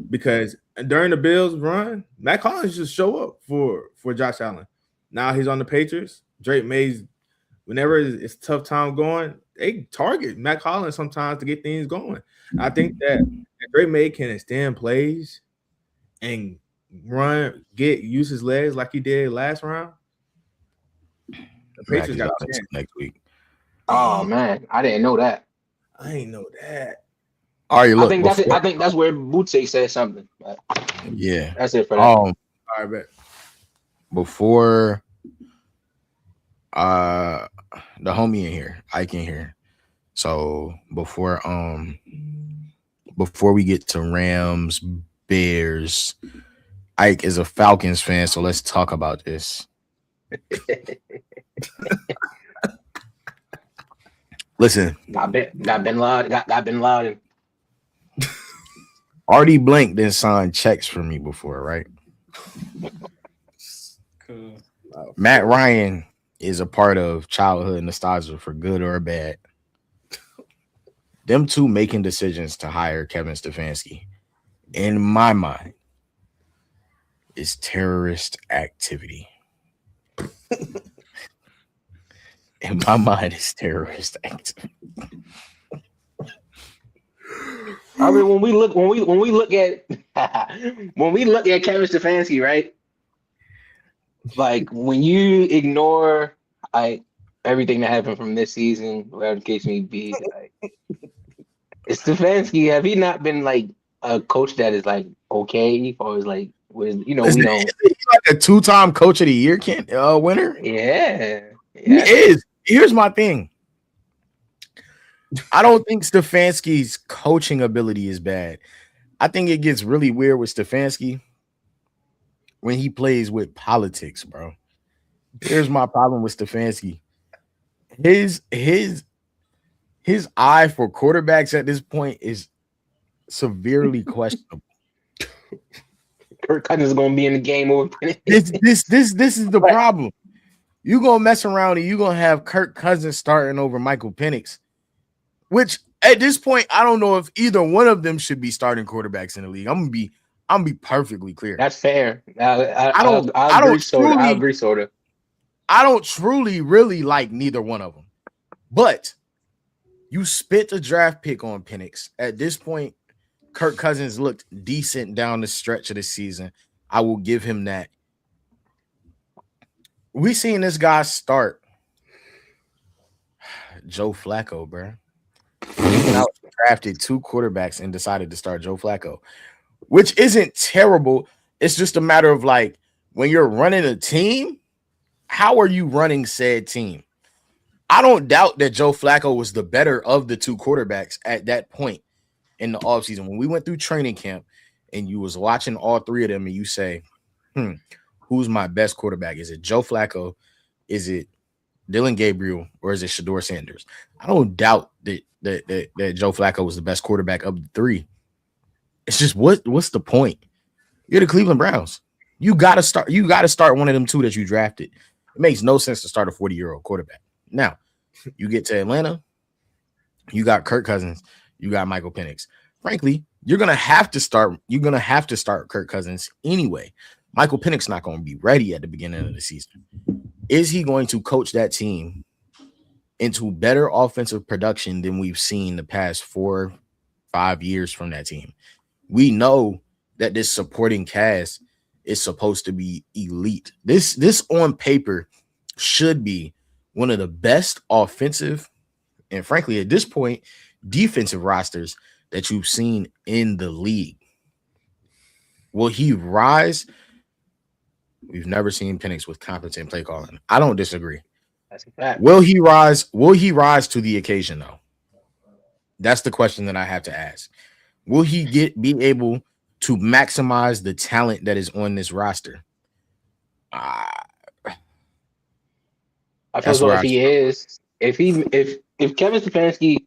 Because during the Bills run, Matt Collins just show up for Josh Allen. Now he's on the Patriots. Drake Mays, whenever it's tough time going, they target Matt Collins sometimes to get things going. I think that if Drake May can extend plays and use his legs like he did last round, the Mac Patriots is got out a until chance. next week. Oh man, I didn't know that. I ain't know that. All right, I look think that's it. before. I think that's where Bootsy said something. Yeah. That's it for that. Um, All right, bet. before the homie in here, Ike in here. So before we get to Rams, Bears, Ike is a Falcons fan, so let's talk about this. Listen, Got Bin Laden. Got Bin Laden. Artie Blank didn't sign checks for me before, right? Cool. Matt Ryan is a part of childhood nostalgia for good or bad. Them two making decisions to hire Kevin Stefanski, in my mind, is terrorist activity. In my mind, it's terrorist activity. I mean, when we look at when we look at Kevin Stefanski, right? Like when you ignore like everything that happened from this season, whatever the case may be, like Stefanski, have he not been like a coach that is like okay, or is like with we Isn't don't, he like a two-time coach of the year winner? yeah, He is. Here's my thing. I don't think Stefanski's coaching ability is bad. I think it gets really weird with Stefanski when he plays with politics, bro. Here's my problem with Stefanski. His eye for quarterbacks at this point is severely questionable. Kirk Cousins is gonna be in the game over. This is the problem. You gonna mess around and you gonna have Kirk Cousins starting over Michael Penix, which at this point I don't know if either one of them should be starting quarterbacks in the league. I'm gonna be perfectly clear. That's fair. I agree, sort of. I agree, sort of. I don't truly really like neither one of them, but you spent a draft pick on Penix. At this point, Kirk Cousins looked decent down the stretch of the season. I will give him that. We seen this guy start Joe Flacco, bro. Now drafted two quarterbacks and decided to start Joe Flacco, which isn't terrible. It's just a matter of like when you're running a team, how are you running said team? I don't doubt that Joe Flacco was the better of the two quarterbacks at that point in the offseason. When we went through training camp and you was watching all three of them and you say, who's my best quarterback? Is it Joe Flacco? Is it Dylan Gabriel? Or is it Shador Sanders? I don't doubt that Joe Flacco was the best quarterback of the three. It's just what's the point? You're the Cleveland Browns. You gotta start one of them two that you drafted. It makes no sense to start a 40-year-old quarterback. Now, you get to Atlanta, you got Kirk Cousins, you got Michael Penix. Frankly, you're gonna have to start Kirk Cousins anyway. Michael Penix not going to be ready at the beginning of the season. Is he going to coach that team into better offensive production than we've seen the past 4-5 years from that team? We know that this supporting cast is supposed to be elite. This on paper should be one of the best offensive and frankly at this point defensive rosters that you've seen in the league. Will he rise? We've never seen Penix with competent play calling. I don't disagree. That's a fact. Will he rise? Will he rise to the occasion though? That's the question that I have to ask. Will he be able to maximize the talent that is on this roster. I feel That's as though where if I he is, if Kevin Stefanski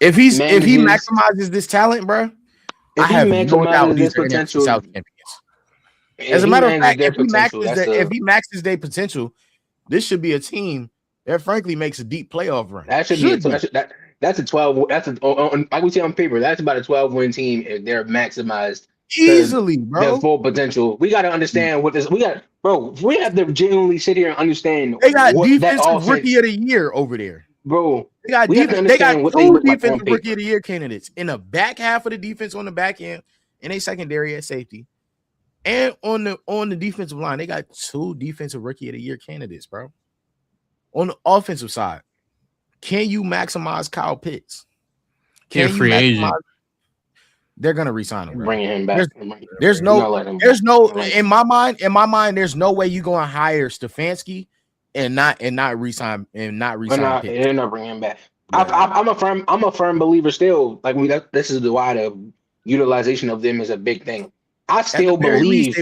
if he manages, maximizes this talent, bro, I if he have no doubt maximizes these this are NFC potential, South champions. As if a he matter of manages fact, their potential, if he maxes their potential, this should be a team that frankly makes a deep playoff run. that should be a that's a 12. That's like we see on paper. That's about a 12-win team if they're maximized to Easily, their bro. full potential. We got to understand what this. We got, bro. We have to genuinely sit here and understand They got what that defensive offense, rookie of the year over there. bro. They got We have to they got understand what they two look like on defensive rookie paper. of the year candidates in the back half of the defense on the back end, in a secondary at safety, and on the defensive line. They got two defensive rookie of the year candidates, bro. On the offensive side, can you maximize Kyle Pitts? Can free agent. They're gonna resign him, bro. Bringing him back. There's no in my mind. There's no way you gonna hire Stefanski and not resign Pitts. They're not bringing him back. I'm a firm believer still. Like this is why the utilization of them is a big thing. I still believe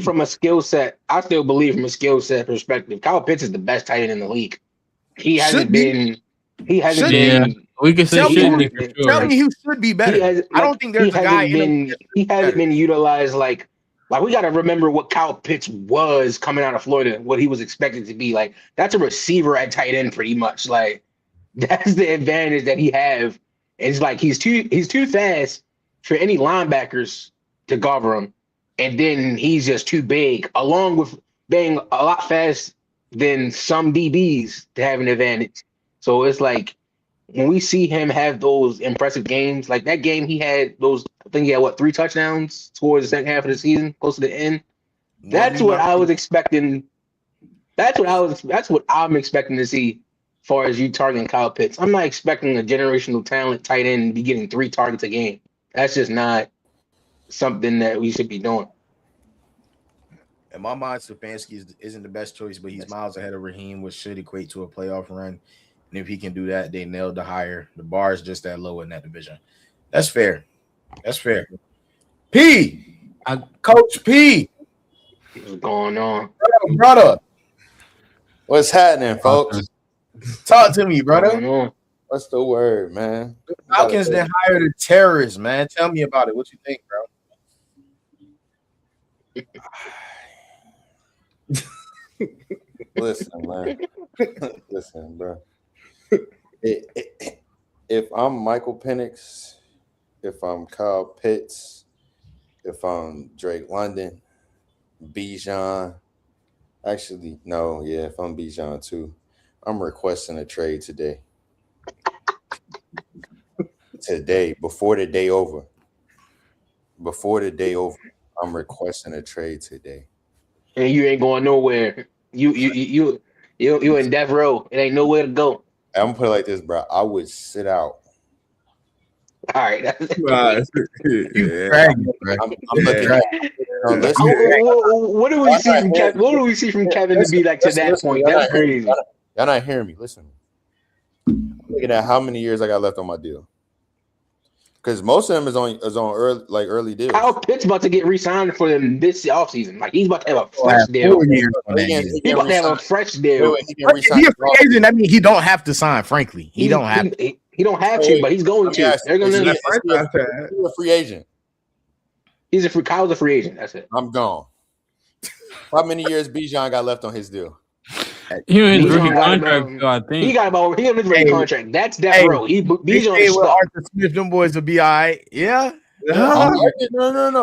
from a skill set. I still believe from a skill set perspective. Kyle Pitts is the best tight end in the league. He hasn't been. He hasn't been. We can say tell me who should be better. I don't think there's a guy he hasn't been utilized like we got to remember what Kyle Pitts was coming out of Florida, what he was expected to be. Like that's a receiver at tight end pretty much. Like that's the advantage that he have. It's like he's too fast for any linebackers to cover him, and then he's just too big, along with being a lot faster than some DBs to have an advantage. So it's like when we see him have those impressive games, like that game he had those, I think he had 3 touchdowns towards the second half of the season, close to the end. That's what I was expecting. That's what I'm expecting to see as far as you targeting Kyle Pitts. I'm not expecting a generational talent tight end to be getting 3 targets a game. That's just not something that we should be doing. In my mind, Stefanski isn't the best choice, but he's miles ahead of Raheem, which should equate to a playoff run. And if he can do that, they nailed the hire. The bar is just that low in that division. That's fair. Coach P. What's going on? Brother. What's happening, folks? Talk to me, brother. What's the word, man? The Falcons then hired a terrorist, man. Tell me about it. What you think, bro? Listen, man. Listen, bro. If I'm Michael Penix, if I'm Kyle Pitts, if I'm Drake London, Bijan, actually, no, yeah, if I'm Bijan too, I'm requesting a trade today. Before the day over. I'm requesting a trade today. And you ain't going nowhere. You in death row. It ain't nowhere to go. I'm gonna put it like this, bro. I would sit out. All right. I'm looking at. What do we see from Kevin? What do we see from Kevin to be like to that point? That's crazy. Y'all not hearing me. Listen. I'm looking at how many years I got left on my deal. Because most of them is on early deals. Kyle Pitts about to get re-signed for them this offseason. Like he's about to have a fresh deal. He's about to have a fresh deal. He's a free agent. That means he don't have to sign. Frankly, he don't have to, but he's going to. They're going to. He's a free agent. Kyle's a free agent. That's it. I'm gone. How many years Bijan got left on his deal? He in his rookie contract, I think. He got his rookie contract. That's that row. Bijan with Arthur Smith, them boys will be all right. Yeah. No.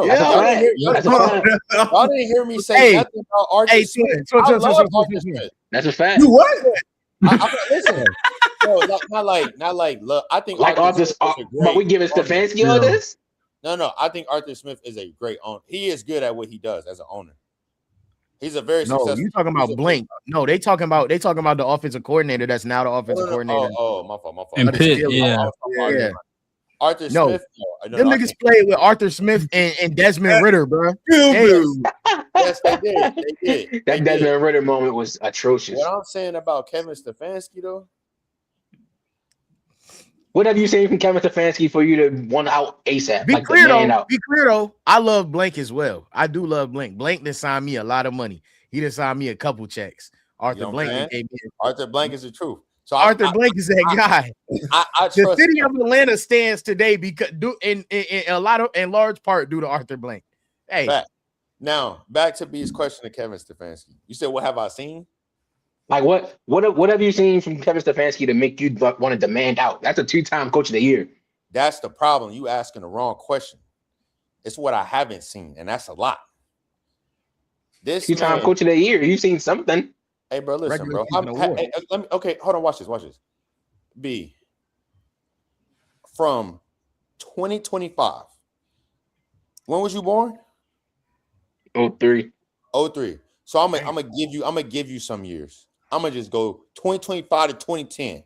Yeah. Y'all didn't hear me say nothing about Arthur Smith. That's a fact. You what? Listen. No, not like look. I think like Arthur but we giving Stefanski all this? No. I think Arthur Smith is a great owner. He is good at what he does as an owner. He's a very successful. No, you talking about Blink? No, they talking about the offensive coordinator. That's now the offensive coordinator. Oh, my fault. And Pitt, yeah. Arthur Smith. Them niggas played with Arthur Smith and Desmond Ritter, bro. Yes, they did. That Desmond Ritter moment was atrocious. What I'm saying about Kevin Stefanski, though, What have you seen from Kevin Stefanski for you to want out ASAP? Be Like clear demand though. out. Be clear though. I love Blank as well. I do love Blank. Blank done signed me a lot of money. He done signed me a couple checks. Arthur You know what I'm Blank done saying? gave me Arthur Blank is the truth. So Arthur Blank is that guy. I The trust city him. of Atlanta stands today because in large part due to Arthur Blank. Hey, Back. Now, back to B's question to Kevin Stefanski. You said, what have I seen? Like what have you seen from Kevin Stefanski to make you want to demand out? That's a 2-time coach of the year. That's the problem. You asking the wrong question. It's what I haven't seen, and that's a lot. This 2-time man, coach of the year. You've seen something. hey, bro, listen, regular bro. season award. Okay, hold on. Watch this. B, from 2025. When was you born? 03. 03. So I'm gonna give you some years. I'm gonna just go 2025 to 2010.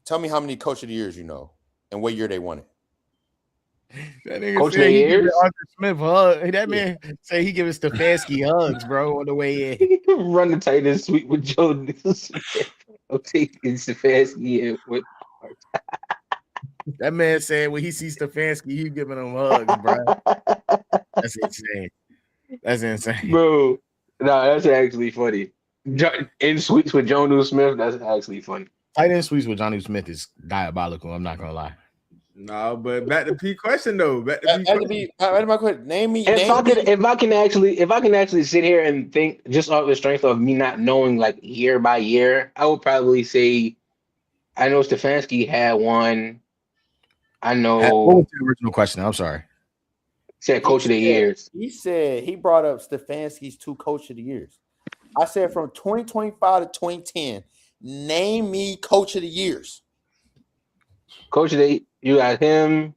Tell me how many coach of the years you know and what year they won it. That nigga Coach of said the he giving years? Arthur Smith hug. That man say he giving Stefanski hugs, bro, on the way in. Run the tight end sweep with Joe Nielsen. I'm taking Stefanski with That man said when he sees Stefanski, he giving him hugs, bro. That's insane. That's insane. Bro. No, that's actually funny. In sweeps with Joe New Smith, that's actually funny. Tight end sweeps with Johnny Smith is diabolical. I'm not gonna lie. No, but back to P question though. Back to P Back question. to my question. Name me. If I can actually sit here and think just off the strength of me not knowing like year by year, I would probably say I know Stefanski had one. I What know was the original question? I'm sorry. said coach of the years. He said he brought up Stefanski's 2 coach of the years. I said from 2025 to 2010. Name me coach of the years. Coach of the you got him.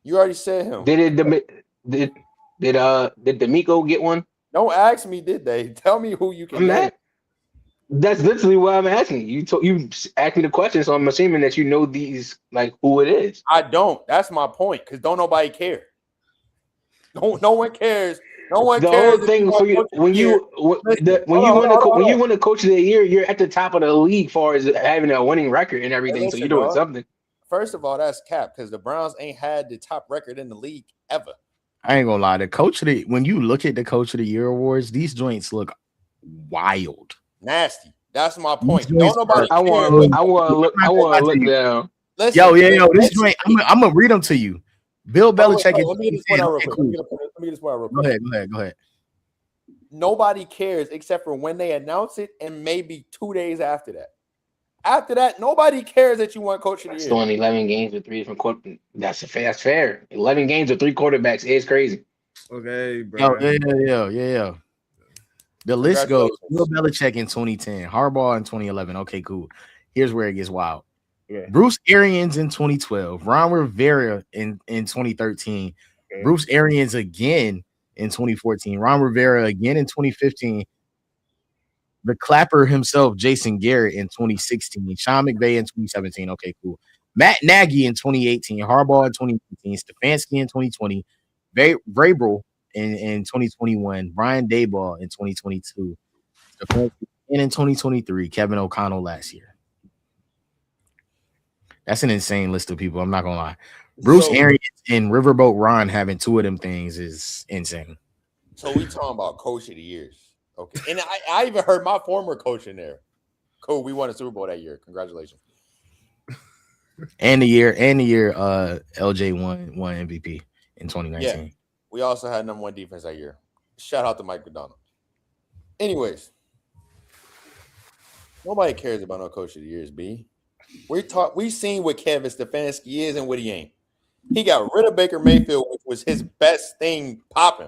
You already said him. Did D'Amico get one? Don't ask me, did they? Tell me who you can I'm name. not. That's literally what I'm asking. You asked me the question, so I'm assuming that you know these like who it is. I don't. That's my point. Because don't nobody care. No one cares. No one The cares. whole thing for you when you win a coach of the year, you're at the top of the league far as having a winning record and everything. So you're doing something. First of all, that's cap because the Browns ain't had the top record in the league ever. I ain't gonna lie. When you look at the coach of the year awards, these joints look wild. Nasty. That's my point. These Don't joints nobody I care. want to look down. Listen, Yo, this joint. I'm gonna read them to you. Bill Belichick. Let me get this point out real quick. Let me get this point out real quick. Go ahead. Nobody cares except for when they announce it and maybe 2 days after that. After that, nobody cares that you won coach of the year. Still in 11 games with 3 different quarterbacks. That's fair. 11 games with 3 quarterbacks is crazy. Okay, bro. Yeah. The list goes Bill Belichick in 2010, Harbaugh in 2011. Okay, cool. Here's where it gets wild. Yeah. Bruce Arians in 2012, Ron Rivera in 2013, Okay. Bruce Arians again in 2014, Ron Rivera again in 2015, the Clapper himself, Jason Garrett in 2016, Sean McVay in 2017. Okay, cool. Matt Nagy in 2018, Harbaugh in 2019, Stefanski in 2020, Vrabel in 2021, Brian Daboll in 2022, Stefanski in 2023, Kevin O'Connell last year. That's an insane list of people. I'm not gonna lie. Bruce Arians and Riverboat Ron having 2 of them things is insane. So we talking about coach of the years. Okay. And I even heard my former coach in there. Cool. We won a Super Bowl that year. Congratulations. And the year LJ won MVP in 2019. Yeah. We also had number 1 defense that year. Shout out to Mike McDonald. Anyways, nobody cares about no coach of the years, B. We seen what Kevin Stefanski is and what he ain't. He got rid of Baker Mayfield, which was his best thing popping.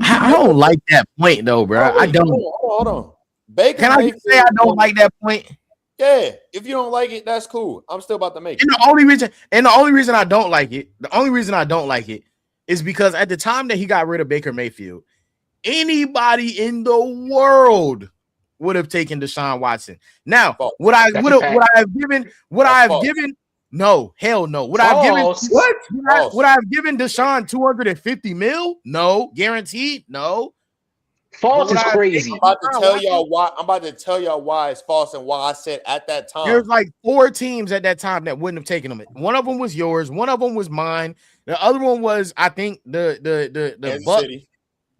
I don't like that point though, bro. I don't. Hold on. Baker Can I just say I don't like that point? Yeah. If you don't like it, that's cool. I'm still about to make it. And the only reason I don't like it, is because at the time that he got rid of Baker Mayfield, anybody in the world would have taken Deshaun Watson. Now, would I have given? No, hell no. Would I have given Would I have given Deshaun $250 million? No, guaranteed. No. False is crazy. I'm about to tell y'all why. I'm about to tell y'all why it's false and why I said at that time. There's like 4 teams at that time that wouldn't have taken him. One of them was yours. One of them was mine. The other one was, I think, the Bucks, City.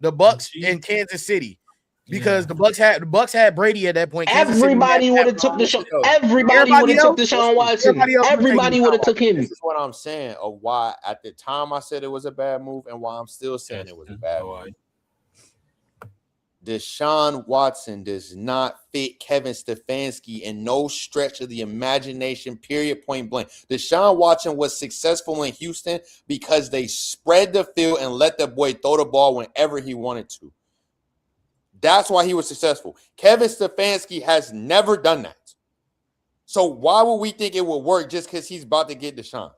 the Bucks in Kansas City, because the Bucks had Brady at that point. Everybody would have took Deshaun. Everybody would have took Deshaun Watson. Everybody would have took him. This is what I'm saying of why at the time I said it was a bad move and why I'm still saying it was a bad move. Deshaun Watson does not fit Kevin Stefanski in no stretch of the imagination, period, point blank. Deshaun Watson was successful in Houston because they spread the field and let the boy throw the ball whenever he wanted to. That's why he was successful. Kevin Stefanski has never done that. So why would we think it would work just because he's about to get Deshaun?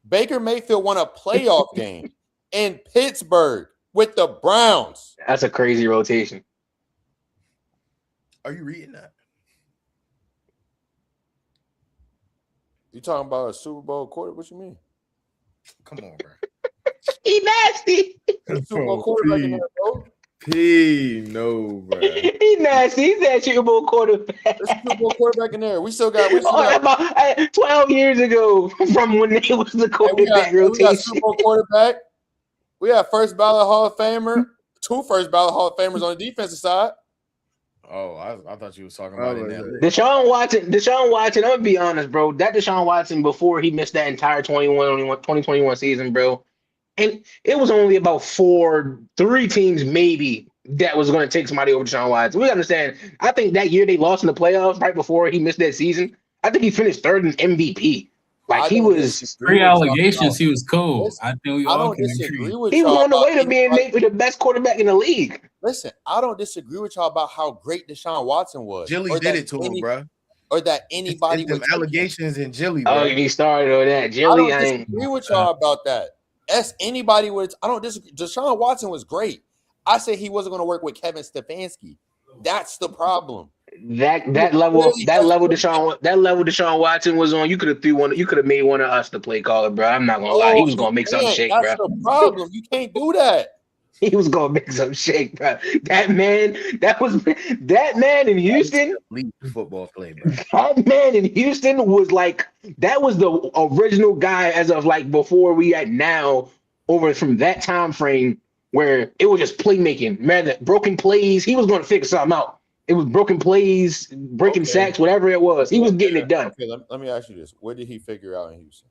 Baker Mayfield won a playoff game in Pittsburgh with the Browns. That's a crazy rotation. Are you reading that? You talking about a Super Bowl quarter? What you mean? Come on, bro. He nasty. Super Bowl quarterback in there, bro. No, bro. He nasty. He's that Super Bowl quarterback. There's a Super Bowl quarterback in there. We still got about 12 years ago from when they was the quarterback rotation. We got Super Bowl quarterback. We have first ballot Hall of Famer, 2 first ballot Hall of Famers on the defensive side. Oh, I thought you was talking about it. Deshaun Watson, I'm gonna be honest, bro. That Deshaun Watson before he missed that entire 2021 season, bro. And it was only about 3 teams maybe that was going to take somebody over Deshaun Watson. We understand. I think that year they lost in the playoffs right before he missed that season. I think he finished 3rd in MVP. Like he was pre-allegations, he was cool. Listen, I think we all can agree. with he y'all. was on the way to being named the best quarterback in the league. Listen, I don't disagree with y'all about how great Deshaun Watson was. Jilly did it to him, bro. Or that anybody with allegations and Jilly. Oh, he started on that. Jilly, I don't disagree with y'all about that. Anybody would. I don't disagree. Deshaun Watson was great. I said he wasn't going to work with Kevin Stefanski. That's the problem. That level Deshaun Watson was on. You could have made one of us the play caller, bro. I'm not gonna lie. He was gonna make something shake, bro. That's the problem. You can't do that. He was gonna make some shake, bro. That man in Houston. Elite football play, bro. That man in Houston was like that was the original guy as of like before we at now over from that time frame where it was just playmaking. Man, that broken plays, he was gonna figure something out. It was broken plays, breaking sacks, whatever it was. He was getting it done. Okay, let me ask you this: what did he figure out in Houston?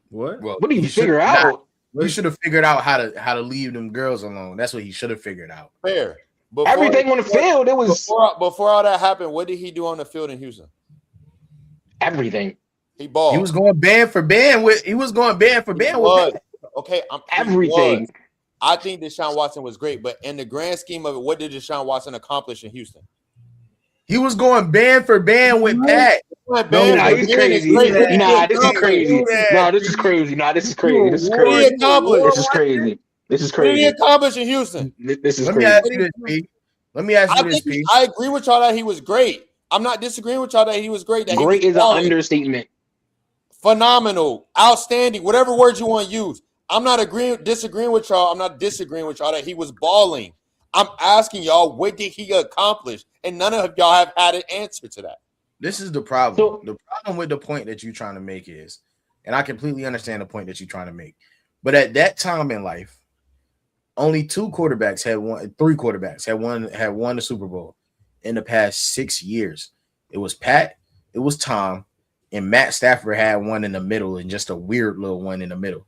What? Well, what did he figure out? He should have figured out how to leave them girls alone. That's what he should have figured out. Fair. Everything on the field, it was before all that happened. What did he do on the field in Houston? Everything. He balled. He was going band for band with. He was going band for band with. Okay, everything. I think Deshaun Watson was great, but in the grand scheme of it, what did Deshaun Watson accomplish in Houston? He was going band for band with Pat. He's crazy. This is crazy. This is crazy. This is crazy. This is crazy. This is crazy. This is crazy. What did he accomplish in Houston? This is crazy. Let me ask you this, Pete. I agree with y'all that he was great. I'm not disagreeing with y'all that he was great. That great is an understatement. Phenomenal, outstanding, whatever words you want to use. I'm not disagreeing with y'all. I'm not disagreeing with y'all that he was balling. I'm asking y'all, what did he accomplish? And none of y'all have had an answer to that. This is the problem. The problem with the point that you're trying to make is, and I completely understand the point that you're trying to make, but at that time in life, only 3 quarterbacks had won the Super Bowl in the past 6 years. It was Pat, it was Tom, and Matt Stafford had one in the middle and just a weird little one in the middle.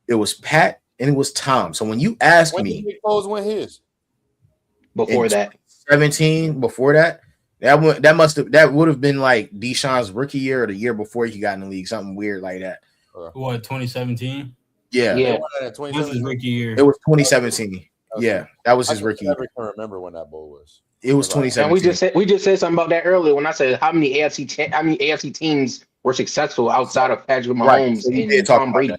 It was Pat and it was Tom. So when you ask me, when did Nick Foles win his? Before that, 17. Before that, that would have been like Deshaun's rookie year or the year before he got in the league, something weird like that. What, 2017? Yeah. That was his rookie year. It was 2017. Yeah, that was his rookie year. I never can remember when that bowl was. It was 2017. And we just said something about that earlier when I said how many AFC teams were successful outside of Patrick Mahomes and Tom Brady.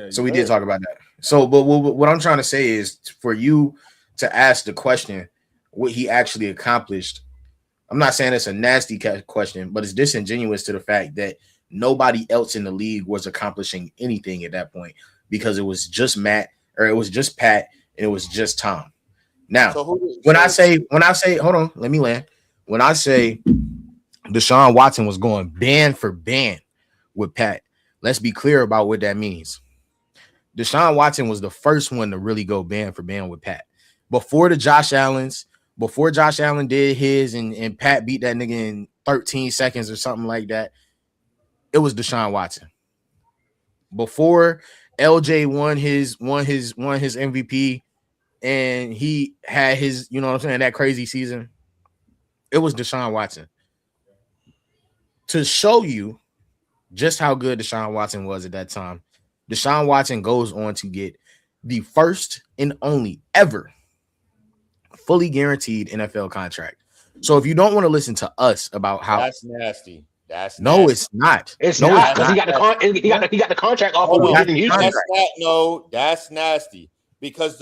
So we did talk about that. So, but what I'm trying to say is for you to ask the question, what he actually accomplished. I'm not saying it's a nasty question, but it's disingenuous to the fact that nobody else in the league was accomplishing anything at that point because it was just Matt or it was just Pat and it was just Tom. Now, So when I say, hold on, let me land. When I say Deshaun Watson was going band for band with Pat, let's be clear about what that means. Deshaun Watson was the first one to really go band for band with Pat. Before Josh Allen did his and Pat beat that nigga in 13 seconds or something like that, it was Deshaun Watson. Before LJ won his MVP and he had his, you know what I'm saying, that crazy season, it was Deshaun Watson. To show you just how good Deshaun Watson was at that time, Deshaun Watson goes on to get the first and only ever fully guaranteed NFL contract. So if you don't want to listen to us about how that's nasty. That's no, nasty. it's not. It's no, not it's because not. he got the contract off Hold of what he on. did in Houston. That's that's nasty because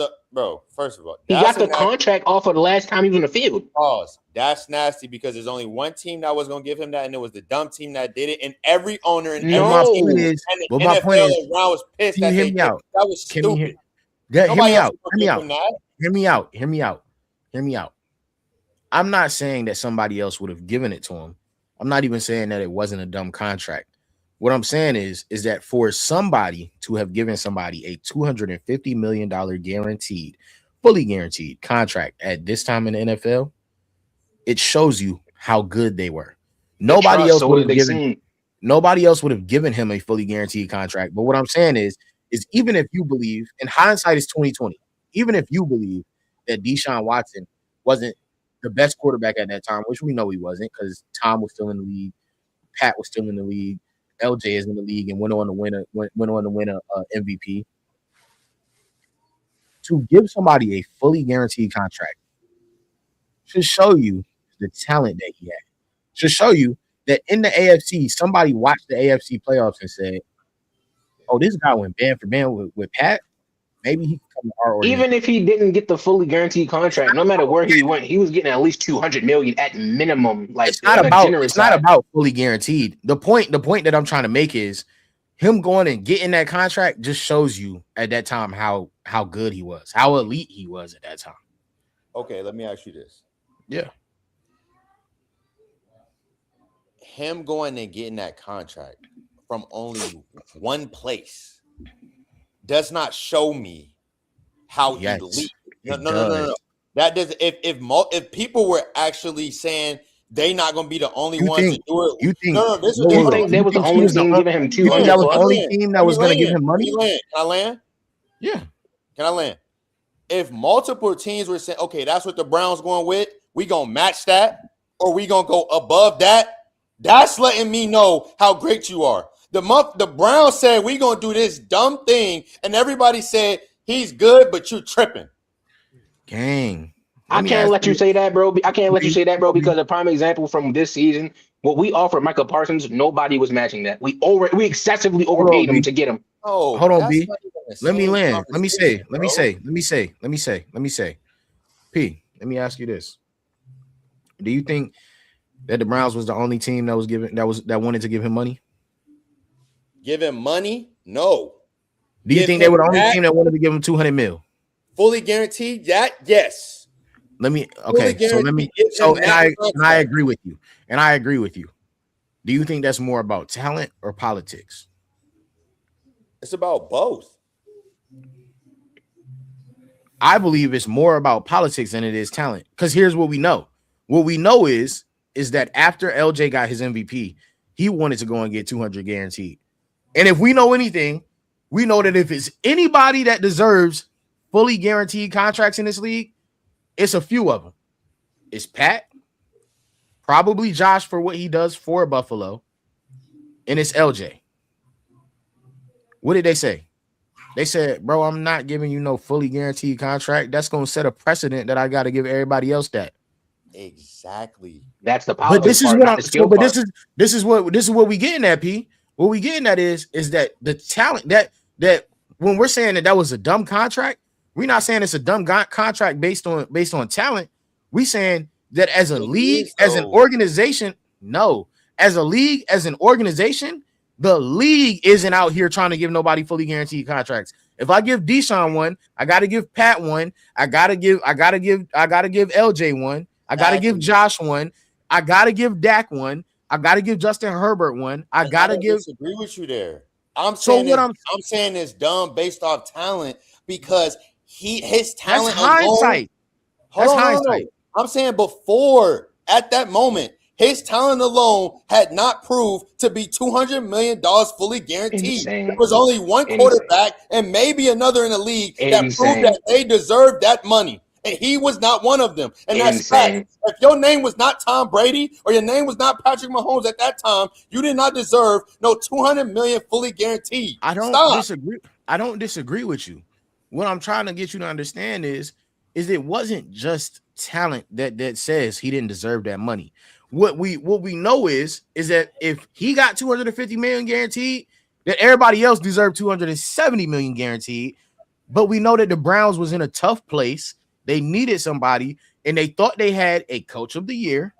first of all, He got the contract off of the last time he was in the field. Pause. That's nasty because there's only one team that was going to give him that, and it was the dumb team that did it. And every owner and No. every team is, and the well, NFL my point is, around was pissed that hear they me did. out. That was Can you stupid. hear me out? Hear me out. I'm not saying that somebody else would have given it to him. I'm not even saying that it wasn't a dumb contract. What I'm saying is that for somebody to have given somebody a $250 million guaranteed, fully guaranteed contract at this time in the NFL, it shows you how good they were. Nobody else would have given him a fully guaranteed contract. But what I'm saying is even if you believe, in hindsight is 2020, even if you believe that Deshaun Watson wasn't the best quarterback at that time, which we know he wasn't because Tom was still in the league, Pat was still in the league, LJ is in the league and went on to win a MVP. To give somebody a fully guaranteed contract should show you the talent that he had. Should show you that in the AFC, somebody watched the AFC playoffs and said, "Oh, this guy went band for band with Pat. Maybe he can come to our organization." Even if he didn't get the fully guaranteed contract, no matter where he went, he was getting at least $200 million at minimum. Like it's not about fully guaranteed. The point that I'm trying to make is him going and getting that contract just shows you at that time how good he was, how elite he was at that time. Okay, let me ask you this. Yeah. Him going and getting that contract from only one place does not show me how elite. No. That does. If people were actually saying they not going to be the only ones to do it, you think? You think they was the only team giving him 200? That was the only team that was going to give him money. Can I land? Yeah. Can I land? If multiple teams were saying, okay, that's what the Browns going with, we gonna match that, or we gonna go above that. That's letting me know how great you are. The Browns said we gonna do this dumb thing, and everybody said he's good, but you tripping. Gang. I can't let you say that, bro. Because a prime example from this season, what we offered Michael Parsons, nobody was matching that. We excessively overpaid him to get him. Oh, hold on, B. Let me land. Let me say. P, let me ask you this. Do you think that the Browns was the only team that wanted to give him money? Give him money? No. Do you think they were the only team that wanted to give him $200 million? Fully guaranteed that? Yes. And I agree with you. Do you think that's more about talent or politics? It's about both. I believe it's more about politics than it is talent. Because here's what we know. What we know is that after LJ got his MVP, he wanted to go and get 200 guaranteed. And if we know anything, we know that if it's anybody that deserves fully guaranteed contracts in this league, it's a few of them. It's Pat, probably Josh for what he does for Buffalo, and it's LJ. What did they say? They said, bro, I'm not giving you no fully guaranteed contract. That's going to set a precedent that I got to give everybody else that. Exactly. That's the politics. But this is what this is what we getting at, P. What we getting at is that the talent that when we're saying that was a dumb contract, we're not saying it's a dumb contract based on talent. We saying that as a league, as an organization, as a league, as an organization, the league isn't out here trying to give nobody fully guaranteed contracts. If I give Deshaun one, I gotta give Pat one. I gotta give LJ one. I gotta give Josh one. I gotta give Dak one. I gotta give Justin Herbert one. I gotta give. Disagree with you there. I'm So saying what I'm saying it's dumb based off talent because his that's talent alone. hindsight. Hold That's on, hindsight. no. I'm saying before at that moment, his talent alone had not proved to be $200 million fully guaranteed. Insane. There was only one quarterback and maybe another in the league that proved that they deserved that money. And he was not one of them. And that's fact. If your name was not Tom Brady or your name was not Patrick Mahomes at that time, you did not deserve no $200 million fully guaranteed. I don't disagree. I don't disagree with you. What I'm trying to get you to understand is it wasn't just talent that says he didn't deserve that money. What we know is that if he got 250 million guaranteed, that everybody else deserved 270 million guaranteed. But we know that the Browns was in a tough place. They needed somebody, and they thought they had a coach of the year.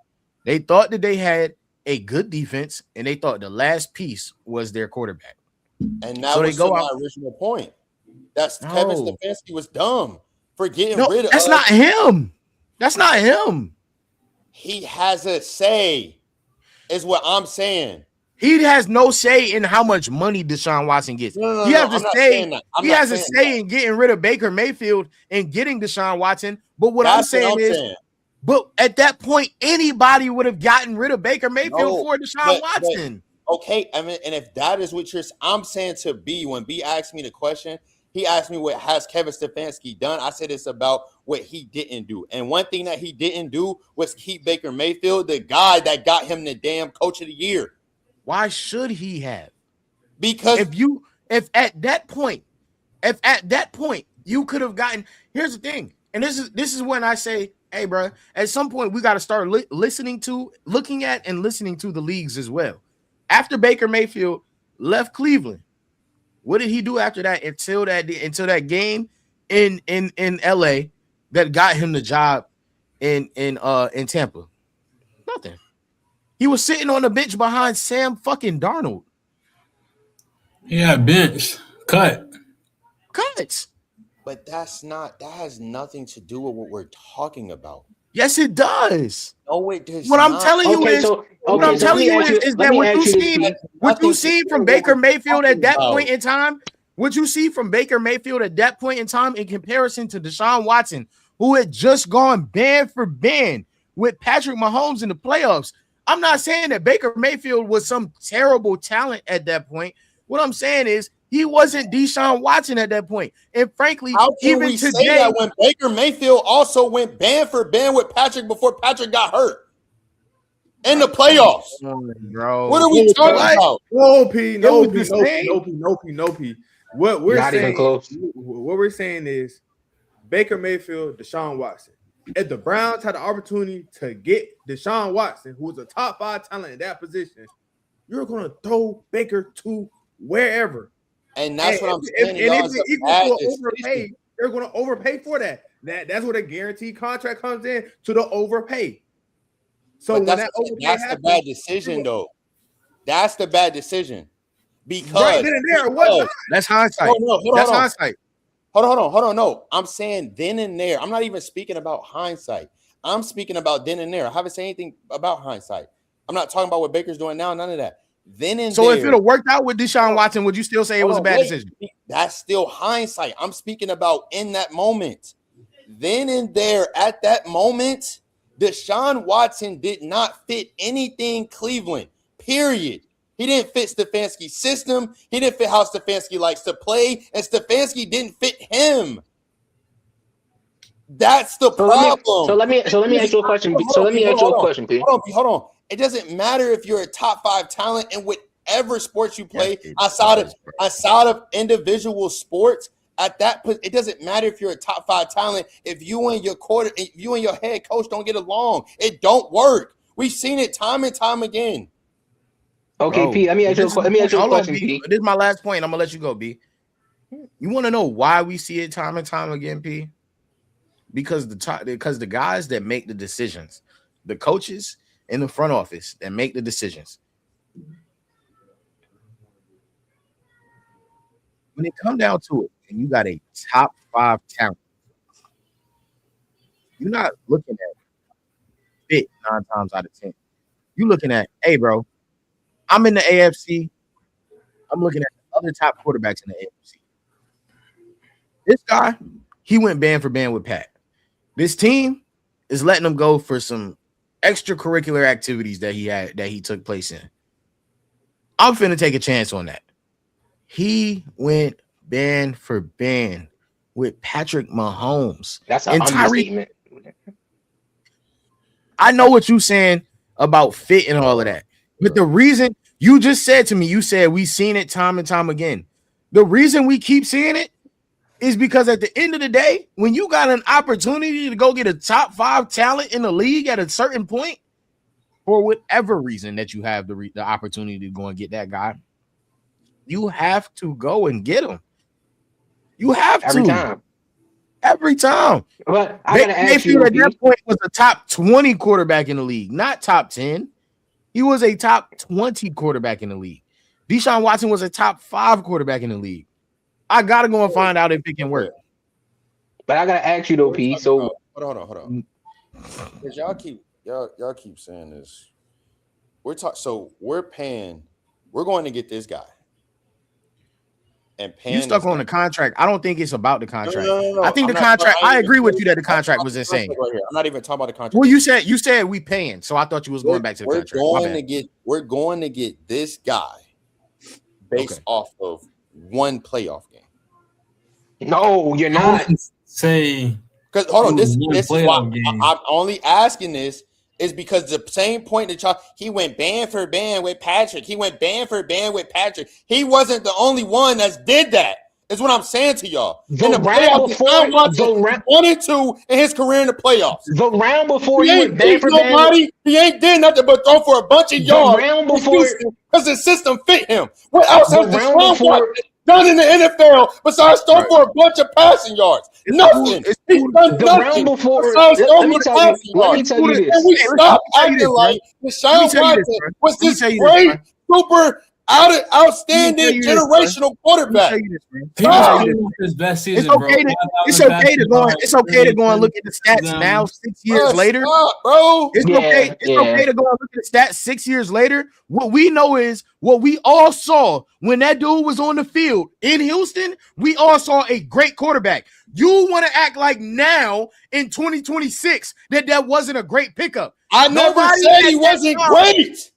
They thought that they had a good defense, and they thought the last piece was their quarterback. And that was my original point. Kevin Stefanski was dumb for getting rid of. That's not him. That's not him. He has a say, is what I'm saying. He has no say in how much money Deshaun Watson gets. He has a say in getting rid of Baker Mayfield and getting Deshaun Watson. But what I'm saying is, but at that point, anybody would have gotten rid of Baker Mayfield for Deshaun Watson. Okay, I mean, and if that is what I'm saying to B, when B asked me the question, he asked me what has Kevin Stefanski done. I said it's about what he didn't do. And one thing that he didn't do was keep Baker Mayfield, the guy that got him the damn coach of the year. Why should he have? Because if at that point you could have gotten, here's the thing, and this is when I say, hey, bro, at some point we got to start looking at and listening to the leagues as well. After Baker Mayfield left Cleveland, what did he do after that until that game in LA that got him the job in Tampa? Nothing. He was sitting on the bench behind Sam fucking Darnold. Yeah, bench cuts. But that has nothing to do with what we're talking about. Yes, it does. No, it does. What I'm telling you is that what you see from Baker Mayfield at that point in time, what you see from Baker Mayfield at that point in time in comparison to Deshaun Watson, who had just gone band for band with Patrick Mahomes in the playoffs. I'm not saying that Baker Mayfield was some terrible talent at that point. What I'm saying is he wasn't Deshaun Watson at that point. And frankly, how can even we today, say that when Baker Mayfield also went band for band with Patrick before Patrick got hurt in the playoffs? Bro, what are we talking about? No P. What we're saying is Baker Mayfield, Deshaun Watson. If the Browns had the opportunity to get Deshaun Watson, who was a top 5 talent in that position, you're going to throw Baker to wherever. And that's what I'm saying. And if it equals to overpay, they're going to overpay for that. That's where the guaranteed contract comes in, to the overpay. So when that's the bad decision, though. That's the bad decision. Because right then and there, that's hindsight. That's hindsight. Hold on. No, I'm saying then and there. I'm not even speaking about hindsight. I'm speaking about then and there. I haven't said anything about hindsight. I'm not talking about what Baker's doing now. None of that. Then and so if it had worked out with Deshaun Watson, would you still say it was a bad decision? That's still hindsight. I'm speaking about in that moment. Then and there, at that moment, Deshaun Watson did not fit anything Cleveland, period. He didn't fit Stefanski's system. He didn't fit how Stefanski likes to play, and Stefanski didn't fit him. That's the problem. So let me ask you a question. P. Hold on. It doesn't matter if you're a top 5 talent in whatever sports you play outside of individual sports. At that, it doesn't matter if you're a top 5 talent. If you and your head coach don't get along, it don't work. We've seen it time and time again. Okay, P. Let me ask you a question, P. This is my last point. I'm gonna let you go, B. You want to know why we see it time and time again, P? Because the guys that make the decisions, the coaches in the front office that make the decisions, when it come down to it, and you got a top 5 talent, you're not looking at fit 9 times out of 10. You're looking at, hey, bro, I'm in the AFC. I'm looking at the other top quarterbacks in the AFC. This guy, he went band for band with Pat. This team is letting him go for some extracurricular activities that he took place in. I'm finna take a chance on that. He went band for band with Patrick Mahomes. That's an understatement. I know what you're saying about fit and all of that. But the reason you just said to me, you said we've seen it time and time again. The reason we keep seeing it is because at the end of the day, when you got an opportunity to go get a top 5 talent in the league at a certain point, for whatever reason that you have the opportunity to go and get that guy, you have to go and get him. You have to. Every time. But I gotta ask you, at that point was a top 20 quarterback in the league, not top 10. He was a top 20 quarterback in the league. Deshaun Watson was a top 5 quarterback in the league. I gotta go and find out if it can work. But I gotta ask you though, P. So hold on. Because y'all keep saying this. We're going to get this guy. And you stuck on the contract. I don't think it's about the contract. No. I think the contract. I agree with you that the contract was insane. Right here. I'm not even talking about the contract. Well, you said we paying, so I thought you was going back to the contract. We're going to get this guy based off of one playoff game. No, you're not. Say because hold on, this is why I'm only asking this is because the same point that y'all he went band for band with Patrick. He went band for band with Patrick. He wasn't the only one that did that. Is what I'm saying to y'all. In the playoffs, 1 and 2 in his career in the playoffs. The round before he went band for band. He ain't did nothing but throw for a bunch of yards. The round before, because the system fit him. What else has Deshaun Watson done in the NFL besides throw for a bunch of passing yards? Nothing. He's done the nothing round before. besides throw Let me for tell passing you. Let me yards. tell you this. And we stop acting like Deshaun Watson was this great, super outstanding generational quarterback. His best season, it's okay to go and look at the stats now 6 years later. Bro. It's okay to go and look at the stats 6 years later. What we know is what we all saw when that dude was on the field in Houston. We all saw a great quarterback. You want to act like now in 2026 that wasn't a great pickup. I never said he wasn't great.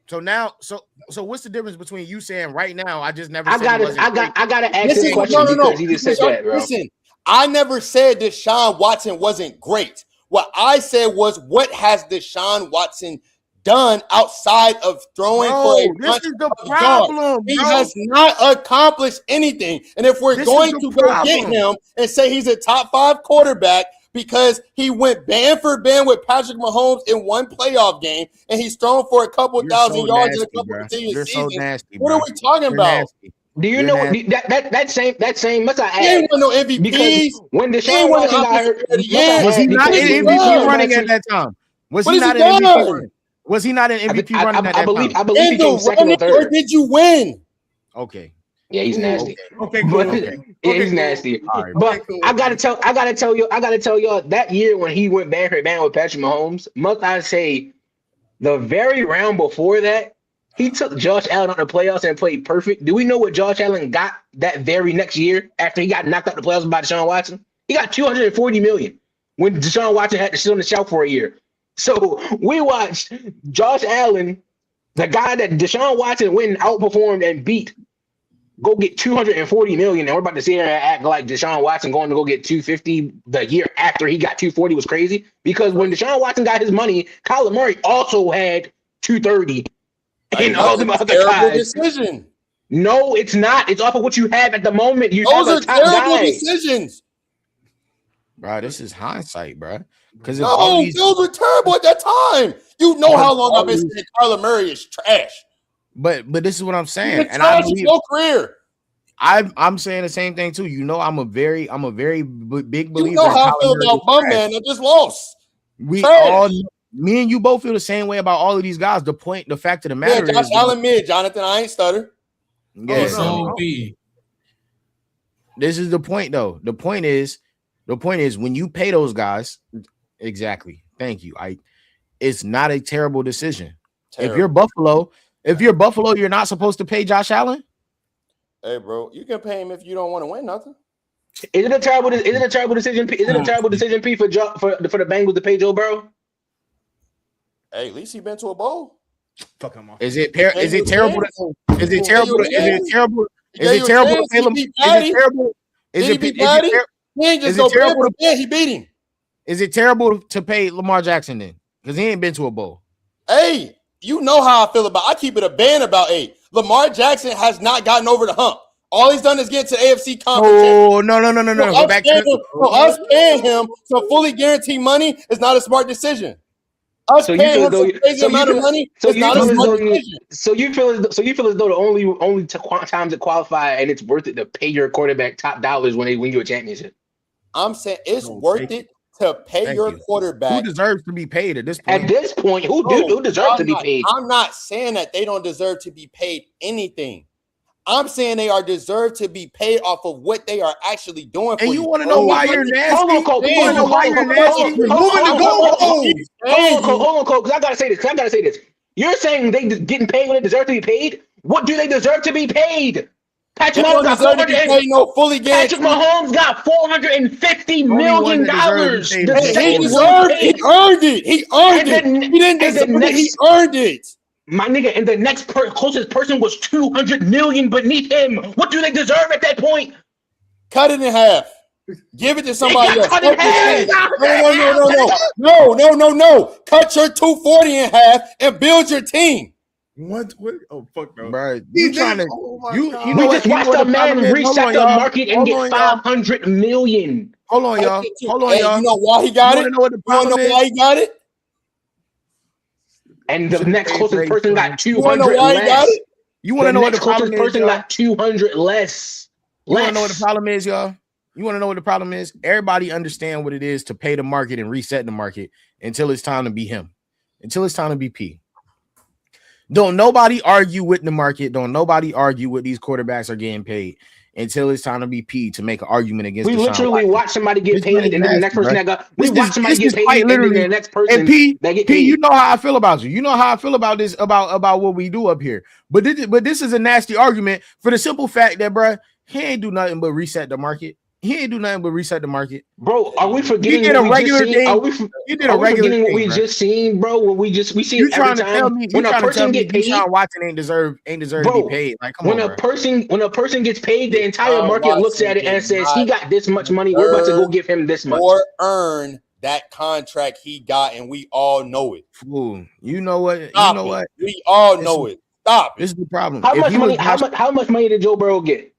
So now, so what's the difference between you saying right now? I just never. I gotta ask this question because he just said that, bro. Listen, I never said Deshaun Watson wasn't great. What I said was, what has Deshaun Watson done outside of throwing for a this is the problem. He has not accomplished anything. And if we're going to go get him and say he's a top 5 quarterback, because he went band for band with Patrick Mahomes in one playoff game, and he's thrown for a couple thousand yards in a couple of seasons. So nasty, what are we talking about? Do you know that same? Must I add? He ain't won no MVP. Because when Deshaun Watson got hurt, was he not in MVP running at that time? Was he not in MVP running? Was he not in MVP running at that time? I believe he came second or third. Or did you win? Okay. Yeah, he's nasty. Okay, cool. Yeah, he's nasty. Right, but cool. I gotta tell y'all that year when he went band for band with Patrick Mahomes, must I say, the very round before that, he took Josh Allen out of the playoffs and played perfect. Do we know what Josh Allen got that very next year after he got knocked out of the playoffs by Deshaun Watson? He got $240 million when Deshaun Watson had to sit on the shelf for a year. So we watched Josh Allen, the guy that Deshaun Watson went and outperformed and beat, go get $240 million, and we're about to sit here and act like Deshaun Watson going to go get $250 the year after he got $240 was crazy. Because when Deshaun Watson got his money, Kyler Murray also had $230 and all the other guys. Decision. No, it's not. It's off of what you have at the moment. Those are terrible decisions. Bro, this is hindsight, bro. Because those were terrible at that time. You know how long I've been saying Kyler Murray is trash. But this is what I'm saying, and I believe your career. I'm saying the same thing too. You know, I'm a very big believer. You know how I feel about Bum Man that just lost. Me and you both feel the same way about all of these guys. The fact of the matter is, Josh Allen mid, Jonathan. I ain't stutter. Yeah, This is the point, though. The point is when you pay those guys, exactly. Thank you. It's not a terrible decision. If you're Buffalo, you're not supposed to pay Josh Allen. Hey, bro, you can pay him if you don't want to win nothing. Is it a terrible decision? Is it a terrible decision, P, for the Bengals to pay Joe Burrow? Hey, at least he been to a bowl. Fuck him off. Is it terrible? Is it terrible to pay Is it terrible? Is it He ain't just go terrible to pay. He beat him. Is it terrible to pay Lamar Jackson then? Because he ain't been to a bowl. Hey, you know how I feel about. I keep it a band about. Hey, Lamar Jackson has not gotten over the hump. All he's done is get to the AFC conference. Oh, no. Go back to us paying him some fully guaranteed money is not a smart decision. Us paying him some crazy amount of money is not a smart decision. So you feel as though the only times it qualify and it's worth it to pay your quarterback top dollars when they win you a championship. I'm saying it's worth it to pay your quarterback. Who deserves to be paid at this point? At this point, who deserves to be paid? I'm not saying that they don't deserve to be paid anything. I'm saying they are deserved to be paid off of what they are actually doing. And you want to know why you're nasty? Hold on, Cole. You want to know why you're nasty? Moving the goalpost. Hold on, Cole. Because I gotta say this. You're saying they getting paid when they deserve to be paid? What do they deserve to be paid? Patrick Mahomes got $450 million. He earned it. He didn't deserve it. He earned it. My nigga, and the next closest person was 200 million beneath him. What do they deserve at that point? Cut it in half. Give it to somebody else. Cut it in half. No. Cut your 240 in half and build your team. What? Oh, fuck no. Bro, you trying to you know what? Watch the man reset the market and get 500 million. Hold on, y'all. You know why he got it? You want to know why he got it? And the next closest person got 200 less. You want to know what the problem is? Person got 200 less. You want to know what the problem is, y'all? You want to know what the problem is? Everybody understand what it is to pay the market and reset the market until it's time to be him. Until it's time to be P. Don't nobody argue with the market. Don't nobody argue with these quarterbacks are getting paid until it's time to be P to make an argument against. We literally watch somebody get paid, and then the next person that got. We watch somebody get paid, and then the next person that get paid. You know how I feel about you. You know how I feel about this about what we do up here. But this is a nasty argument for the simple fact that, bro, he ain't do nothing but reset the market. He ain't do nothing but reset the market. Bro, are we forgetting he did a regular thing? You did a regular thing, what we just seen, bro? We see you every trying to time tell me when a person get paid. Deshaun Watson ain't deserve to be paid. Like, come when on, a person gets paid, the entire market looks at it and says he got this much money. We're about to go give him this much. Or earn that contract he got, and we all know it. Fool. You know what? Stop it. What? We all know it. Stop it. This is the problem. How much money did Joe Burrow get?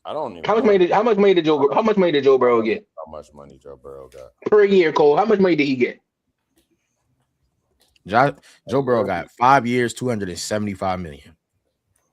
I don't even. How much money did Joe Burrow get? How much money Joe Burrow got per year, Cole? How much money did he get? Joe Burrow got 5 years, $275 million.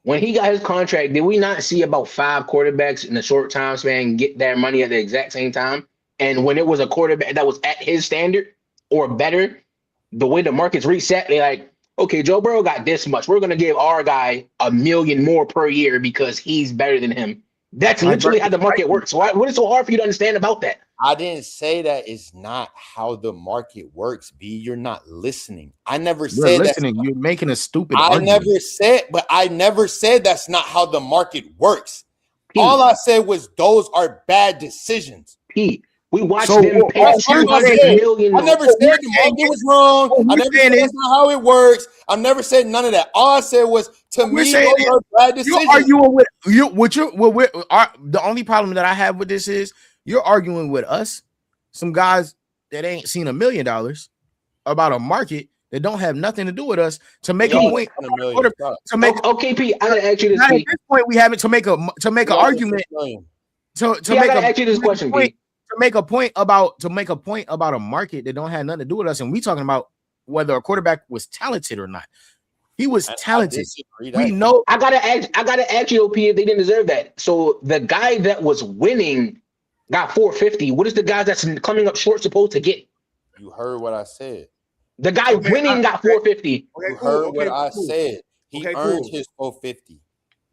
When he got his contract, did we not see about 5 quarterbacks in a short time span get that money at the exact same time? And when it was a quarterback that was at his standard or better, the way the market's reset, they're like, okay, Joe Burrow got this much. We're gonna give our guy $1 million more per year because he's better than him. That's literally how the market works. What is so hard for you to understand about that? I didn't say that is not how the market works, B. You're not listening. I never said listening. You're making a stupid argument. I never said that's not how the market works. All I said was those are bad decisions. Pete, we watched them pay $200 million. I never said the market was wrong. I never said that's not how it works. I never said none of that. All I said was, to me, those are bad decisions. You're arguing with you. The only problem that I have with this is you're arguing with us, some guys that ain't seen $1 million, about a market that don't have nothing to do with us to make a point. Okay, Pete, I gotta ask you this. At this point, we haven't to make an argument. Ask you this question, Pete. To make a point about a market that don't have nothing to do with us, and we talking about whether a quarterback was talented or not. He was talented. We know. I gotta ask you, P, if they didn't deserve that. So the guy that was winning got $450. What is the guy that's coming up short supposed to get? You heard what I said. The guy winning got $450. You heard what I said. He earned his $450.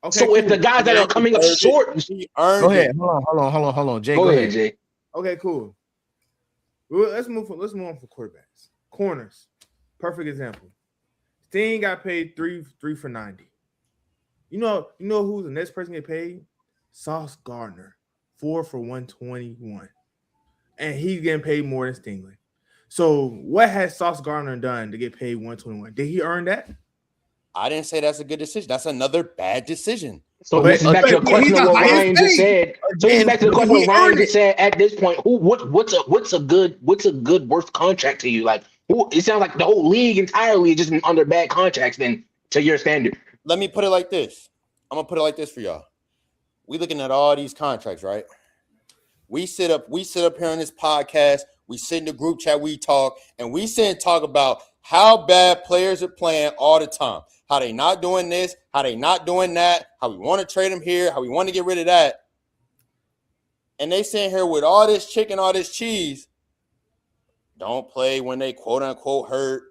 Okay, So if the cool. guys that are coming up short, He earned Go ahead. it. Hold on. Jay, go go ahead, ahead. Jay. Okay, cool. Well, let's move on for quarterbacks. Corners. Perfect example. Steen got paid three for 90. You know who's the next person get paid? Sauce Gardner, 4 for 121. And he's getting paid more than Stingley. So what has Sauce Gardner done to get paid 121? Did he earn that? I didn't say that's a good decision. That's another bad decision. So But- this is back to the but question he's of the what highest Ryan just paid. said. So this is back to the And question he of what Ryan earned just it. said. At this point, what's a good worth contract to you? Like, it sounds like the whole league entirely is just under bad contracts. Then to your standard, Let me put it like this. I'm gonna put it like this for y'all. We looking at all these contracts, right? We sit up here on this podcast. We sit in the group chat, we talk, and we sit and talk about how bad players are playing all the time. How they not doing this, how they not doing that, how we want to trade them here, how we want to get rid of that. And they sitting here with all this chicken, all this cheese. Don't play when they quote unquote hurt.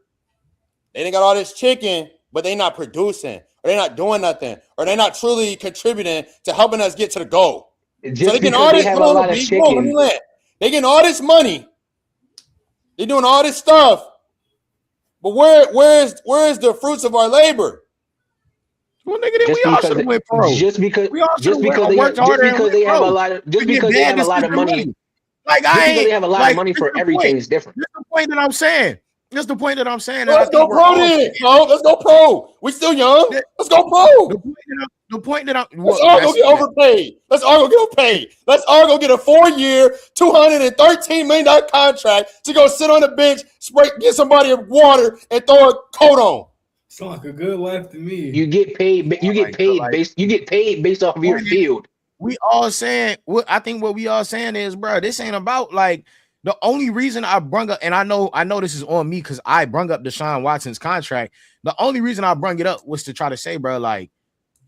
They done got all this chicken, but they not producing, or they not doing nothing, or they not truly contributing to helping us get to the goal. So just they getting because all they this. have Hold a on, lot of B. Hold on, let me chicken, land. They getting all this money. They doing all this stuff. But where is the fruits of our labor? Well, nigga, then just we all because should have went pro. just because We all should just because have worked harder and went they have a pro. lot of just We get because they bad have a lot of decision money, money. Like just I because they ain't have a lot like of money this for the everything point. is different. This the point that I'm saying. This the point that I'm saying. So And I let's go think we're pro all then. saying. No, let's go pro. We still young. The- Let's go pro. The point that I'm Let's all go get overpaid. Let's all go get overpaid. Let's all go get a 4-year, $213 million contract to go sit on the bench, get somebody water, and throw a coat on. Sound like a good life to me. You get paid. You get paid based off of your field. We all saying what I think what we all saying is, bro, this ain't about like the only reason I brung up, and I know this is on me because I brung up Deshaun Watson's contract. The only reason I brung it up was to try to say, bro, like,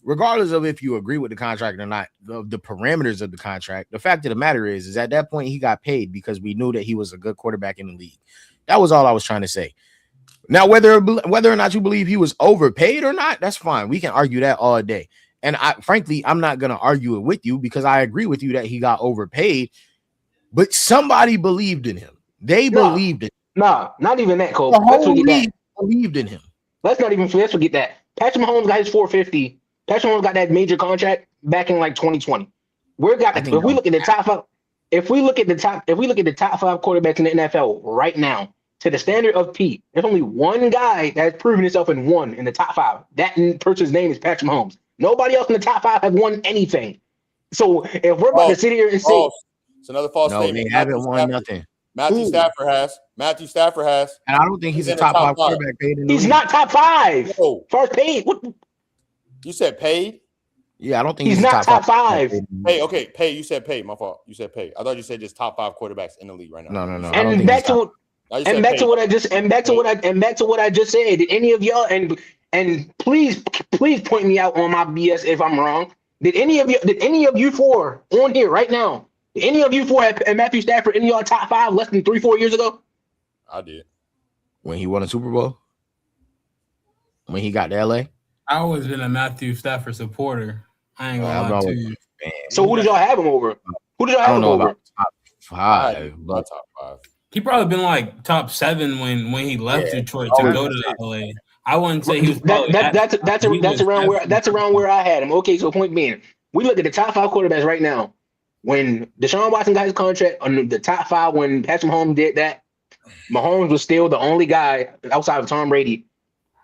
regardless of if you agree with the contract or not, the parameters of the contract, the fact of the matter is at that point he got paid because we knew that he was a good quarterback in the league. That was all I was trying to say. Now, whether or not you believe he was overpaid or not, that's fine. We can argue that all day. And frankly, I'm not going to argue it with you because I agree with you that he got overpaid, but somebody believed in him. They believed in him. Nah, not even that, Cole. The Let's whole forget league that. believed in him. Let's forget that. Patrick Mahomes got his 450. Patrick Mahomes got that major contract back in like 2020. If we look at the top 5 quarterbacks in the NFL right now, to the standard of Pete, there's only one guy that has proven himself in the top 5. That person's name is Patrick Mahomes. Nobody else in the top 5 have won anything. So if we're about to sit here and say it's another false statement. They haven't won nothing. Matthew Stafford has. And I don't think he's a top 5 quarterback paid in the he's league. not top 5. No. Far as paid. What? You said paid? Yeah, I don't think he's not top 5. Hey, okay, pay. You said pay. My fault. You said pay. I thought you said just top 5 quarterbacks in the league right now. No. And back to what I just said. Did any of y'all and please point me out on my BS if I'm wrong? Did any of you four on here right now? Did any of you four have Matthew Stafford in y'all top 5 less than 3-4 years ago? I did. When he won a Super Bowl? When he got to LA? I always been a Matthew Stafford supporter. I ain't gonna lie to you. So who did y'all have him over? Who did y'all have him over? Top 5. Not top 5. He probably been like top 7 when he left Detroit to go to LA. I wouldn't say he was probably that's around where I had him. Okay, so point being, we look at the top 5 quarterbacks right now. When Deshaun Watson got his contract on the top 5, when Patrick Mahomes did that, Mahomes was still the only guy outside of Tom Brady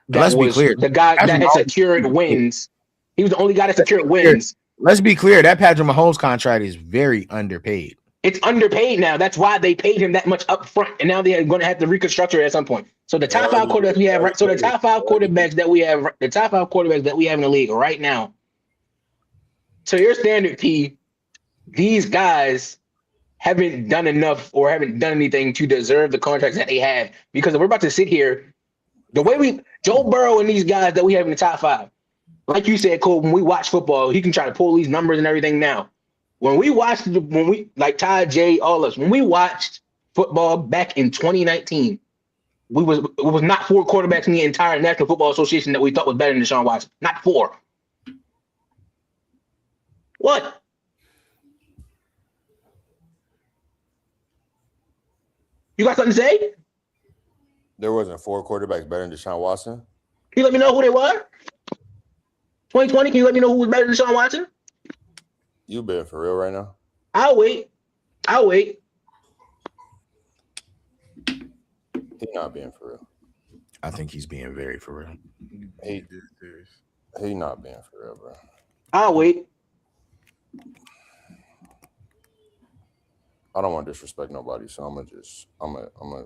that was the guy that had secured wins. He was the only guy that secured wins. Let's be clear. That Patrick Mahomes contract is very underpaid. It's underpaid now. That's why they paid him that much up front, and now they're going to have to reconstruct it at some point. So the top 5 quarterbacks we have, the top 5 quarterbacks that we have in the league right now. To your standard, P, these guys haven't done enough or haven't done anything to deserve the contracts that they have. Because we're about to sit here, the way Joe Burrow and these guys that we have in the top 5, like you said, Cole, when we watch football, he can try to pull these numbers and everything now. When Todd, Jay, all of us, when we watched football back in 2019, it was not 4 quarterbacks in the entire National Football Association that we thought was better than Deshaun Watson. Not 4. What? You got something to say? There wasn't 4 quarterbacks better than Deshaun Watson. Can you let me know who they were? 2020, can you let me know who was better than Deshaun Watson? You being for real right now? I'll wait. He not being for real. I think he's being very for real. He not being for real, bro. I'll wait. I don't want to disrespect nobody, so I'm gonna.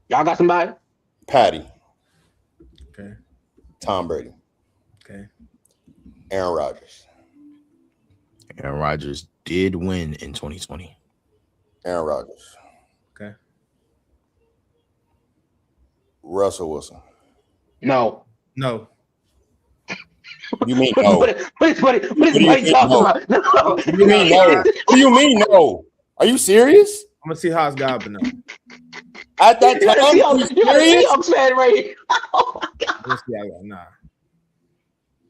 Y'all got somebody? Patty. Okay. Tom Brady. Okay. Aaron Rodgers. Aaron Rodgers did win in 2020. Aaron Rodgers. Okay. Russell Wilson. No. No. You mean no? What is Mike talking about? No. What do you mean no? What do you mean no? Are you serious? I'm gonna see how it's got, but no. At that You got time, a Seahawks fan right here. Oh my God. Let's see how nah.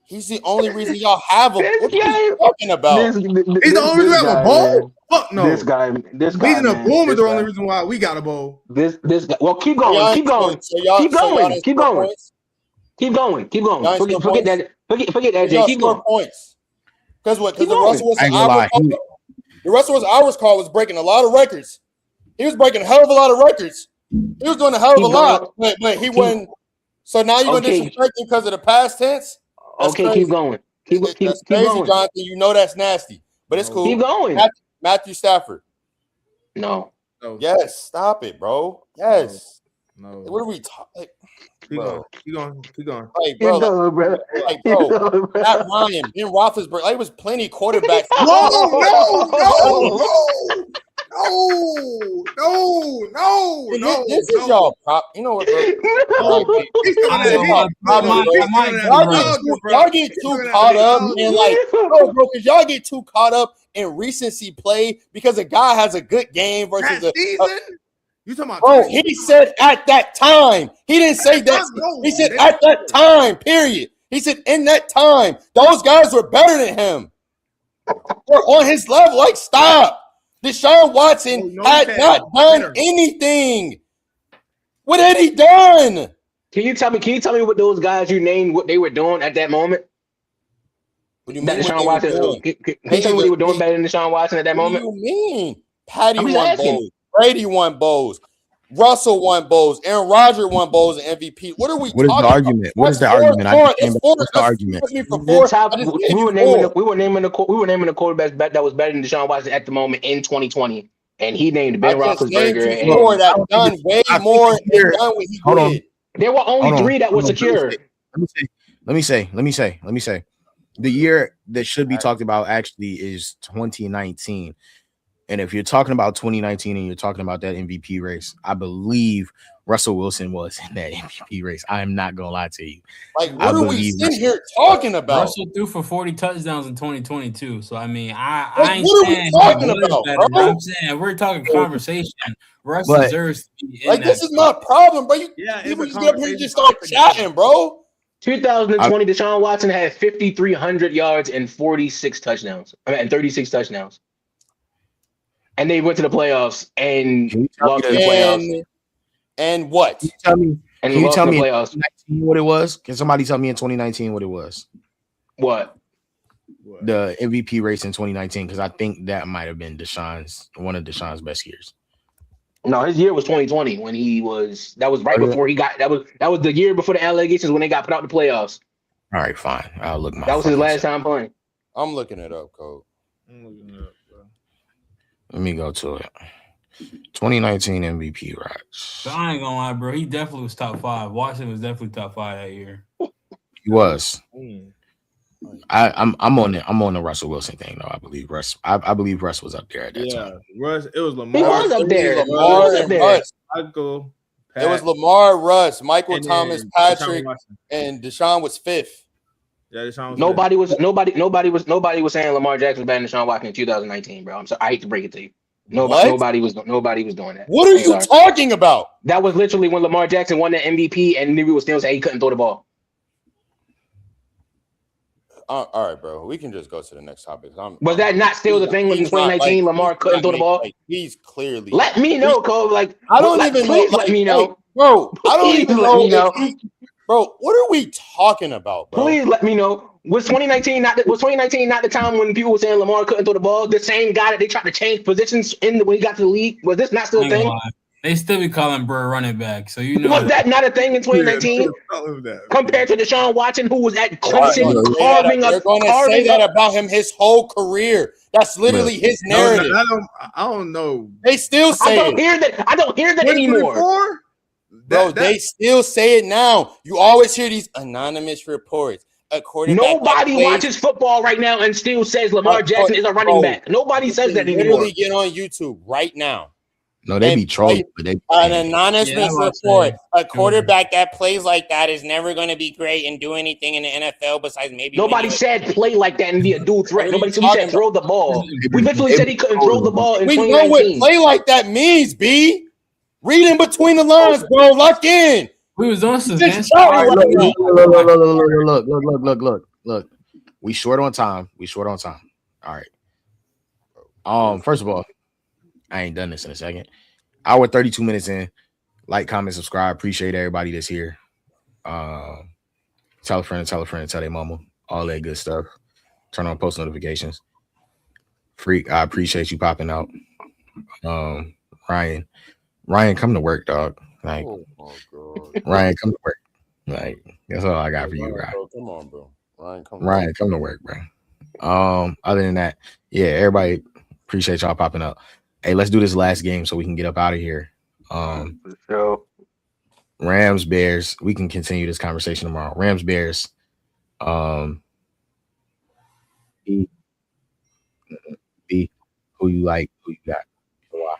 He's the only reason y'all have him. This What are you game- talking about? He's the only reason we have a bowl? Fuck no. This guy, Beating a man, boom is this the guy. only reason why we got a bowl. This guy. Well, keep going. So y'all Keep going. didn't Keep score going. points? Keep going. Y'all Forget score that. Forget that, Jay. Y'all Keep score going. points. Because what? Because Keep the going. Russell I Wilson ain't gonna lie. hours call, the Russell Wilson hours call was breaking a lot of records. He was breaking a hell of a lot of records. He was doing a hell of a Keep lot, but he Keep- wasn't. So now you're gonna Okay. disrespect him because of the past tense? That's Okay, crazy. keep going. Keep That's crazy, going. Jonathan. You know that's nasty, but it's cool. Keep going. Matthew Stafford. No. No. Yes, stop it, bro. Yes. No. What are we talking? Keep Bro. going. Keep going. Like, bro, bro. like, bro, Matt Ryan, Ben Roethlisberger, like, it was plenty quarterbacks. No. This is y'all prop. You know what, bro? Y'all get too caught up in like, bro, because y'all get too caught up in recency play because a guy has a good game versus a season. You talking about? Bro, he said at that time. He didn't say that. He said at that time. Period. He said in that time, those guys were better than him. We're on his level. Like, stop. Deshaun Watson had not done anything. What had he done? Can you tell me what those guys you named what they were doing at that moment? What do you That mean? Deshaun Watson. Can you tell me what they were doing better than Deshaun Watson at that What moment? do you mean? Patty I'm just won asking. bowls. Brady won bowls. Russell won bowls. Aaron Rodgers won bowls and MVP. What are we What is talking the argument? about? What is the That's argument? four. I It's understand, four. but what's the argument? The top, we were naming the quarterbacks that was better than Deshaun Watson at the moment in 2020, and he named Ben I just named Roethlisberger. you four that done way more and done what he Hold on. did. There were only three that were secure. Let me say. The year that should be talked about actually is 2019. And if you're talking about 2019 and you're talking about that MVP race, I believe Russell Wilson was in that MVP race. I'm not gonna lie to you. Like, what are we sitting here talking about? Russell threw for 40 touchdowns in 2022. So I mean, I ain't what are we saying talking he was about, better, bro? I'm saying we're talking conversation. Russ But- deserves to be in Like, that this is my problem, bro. People it's a just get up here and just start conversation. chatting, bro. 2020, Deshaun Watson had 5,300 yards and 46 touchdowns. And 36 touchdowns. And they went to the playoffs and Can you tell lost me in the playoffs. And what? Can you tell me? And Can you lost tell in the me in playoffs. 2019 what it was? Can somebody tell me in 2019 what it was? What? The MVP race in 2019, because I think that might have been one of Deshaun's best years. No, his year was 2020 when that was right before he got that was the year before the allegations when they got put out the playoffs. All right, fine. I'll look my. That was his fucking last self. time playing. I'm looking it up, Cole. Let me go to it. 2019 MVP race. But I ain't gonna lie, bro. He definitely was top 5. Washington was definitely top 5 that year. He was. I'm on the Russell Wilson thing though. I believe Russ. I believe Russ was up there at that time. Russ. It was Lamar. He was up there. It was Lamar and Russ. Michael, It was Lamar, Russ, Michael and Thomas, then Patrick, Deshaun Watson. and Deshaun was 5th. Yeah, Deshaun was Nobody was saying Lamar Jackson was better than Deshaun Watson in 2019, bro. I'm sorry, I hate to break it to you. Nobody was doing that. What are I'm you sorry. talking about? That was literally when Lamar Jackson won the MVP, and niggas was still saying he couldn't throw the ball. All right, bro. We can just go to the next topic. Was that not still the thing in 2019? Lamar couldn't throw the ball. He's clearly. Let me know, Cole. Like I don't even know. Please let me know, bro. I don't Please even let know. me know. Bro, what are we talking about, bro? Please let me know. Was 2019 not the time when people were saying Lamar couldn't throw the ball? The same guy that they tried to change positions when he got to the league. Was this not still a thing? They still be calling Burr running back, so you know. Was that not a thing in 2019 compared to Deshaun Watson, who was at Clemson carving They're going to say that about him his whole career. That's literally his narrative. I don't know. They still say I don't hear that anymore. Bro, they still say it now. You always hear these anonymous reports. Nobody watches football right now and still says Lamar Jackson is a running back. Nobody says that anymore. Literally get on YouTube right now. No, they be trolling. An anonymous report. A quarterback that plays like that is never going to be great and do anything in the NFL besides maybe. Nobody said play like that and be a dual threat. Nobody said throw the ball. We literally said he couldn't throw the ball in 2019. We know what play like that means, B. Read in between the lines, bro. Lock in. We was on some. Look. We short on time. All right. First of all, I ain't done this in a second. Hour 32 minutes in. Like, comment, subscribe. Appreciate everybody that's here. Tell a friend, tell their mama. All that good stuff. Turn on post notifications. Freak, I appreciate you popping out. Ryan, come to work, dog. Like, oh my God. Ryan, come to work. Like, that's all I got for you, Ryan. Come on, bro. Ryan, come to work, bro. Other than that, yeah, everybody appreciate y'all popping up. Hey, let's do this last game so we can get up out of here. Rams, Bears. We can continue this conversation tomorrow. Rams, Bears. B. Who you like? Who you got? Why?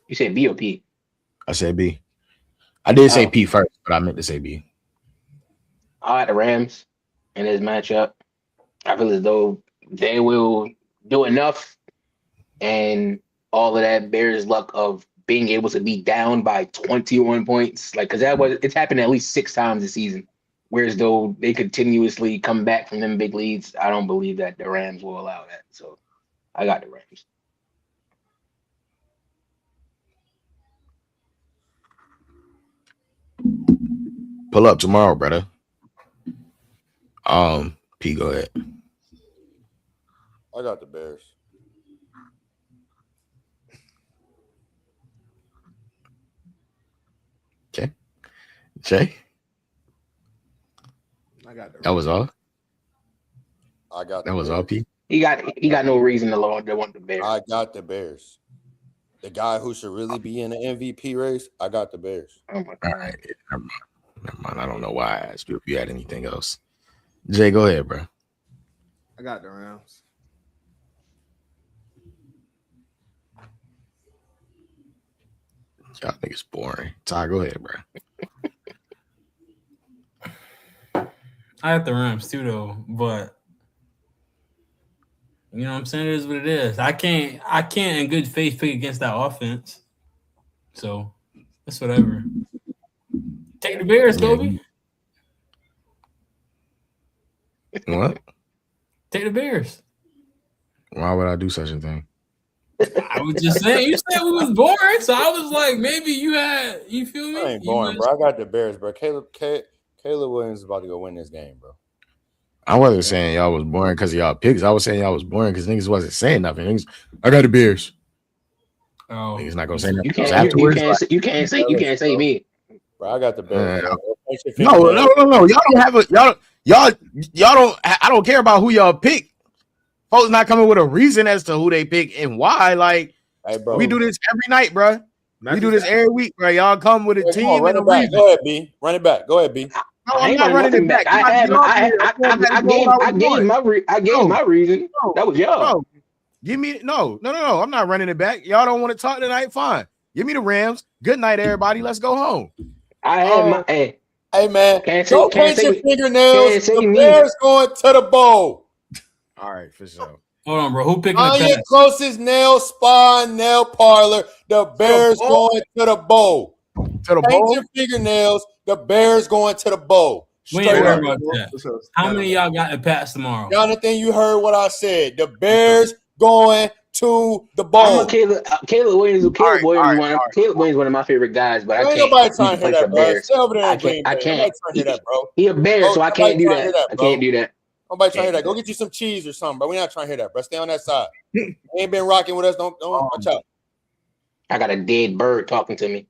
You said B or P? I said B. I did say P first, but I meant to say B. I like the Rams in this matchup. I feel as though they will do enough, and all of that Bears luck of being able to be down by 21 points, like, because it's happened at least 6 times this season. Whereas though they continuously come back from them big leads, I don't believe that the Rams will allow that. So I got the Rams. Pull up tomorrow, brother. P, go ahead. I got the Bears. Okay. Jay? I got that was all? That was all, P? He got no reason to want the Bears. I got the Bears. The guy who should really be in the MVP race, I got the Bears. Oh my God. All right. Never mind. I don't know why I asked you if you had anything else. Jay, go ahead, bro. I got the Rams. Y'all niggas boring. Ty, go ahead, bro. I have the Rams too, though, but you know what I'm saying? It is what it is. I can't in good faith pick against that offense. So it's whatever. Take the Bears, Kobe. What? Take the Bears. Why would I do such a thing? I was just saying, you said we was boring, so I was like, maybe you feel me? I ain't boring, bro. I got the Bears, bro. Caleb Williams is about to go win this game, bro. I wasn't saying y'all was boring because of y'all picks. I was saying y'all was boring because niggas wasn't saying nothing. Niggas, I got the Bears. Oh, niggas not gonna say nothing. You can't say me. Bro, I got the Bears. No. Y'all don't have a y'all don't. I don't care about who y'all pick. Folks not coming with a reason as to who they pick and why. Like, hey, bro, we do this every night, bro. We do this every week, bro. Y'all come with a team and a reason. Go ahead, B. Run it back. Go ahead, B. No, I'm not running it back. I gave my reason. That was y'all. Bro, give me no. I'm not running it back. Y'all don't want to talk tonight? Fine. Give me the Rams. Good night, everybody. Let's go home. Hey man, don't paint your fingernails. The Bears going to the bowl. All right, for sure. Hold on, bro. Who picking On the your pass? closest nail spa, nail parlor, the Bears bowl? going to the bowl. To the Paint bowl. your fingernails, the Bears going to the bowl. We ain't Straight worried up. about that. How many of y'all got the pass tomorrow? Jonathan, you heard what I said. The Bears going to the I'm bowl. a Caleb Williams. Caleb Williams, one of my favorite guys, but I Ain't can't. nobody He's trying to hear playing for that, bro. Bears. Stay over there I in Green can't. I Bay. can't. Nobody trying to hear that, bro. He a Bear, so I Nobody can't do trying to hear that. that, I bro. can't do that. Nobody trying to hear that. Go get you some cheese or something, bro. We not trying to hear that, bro. Stay on that side. Ain't been rocking with us. Don't watch out. I got a dead bird talking to me.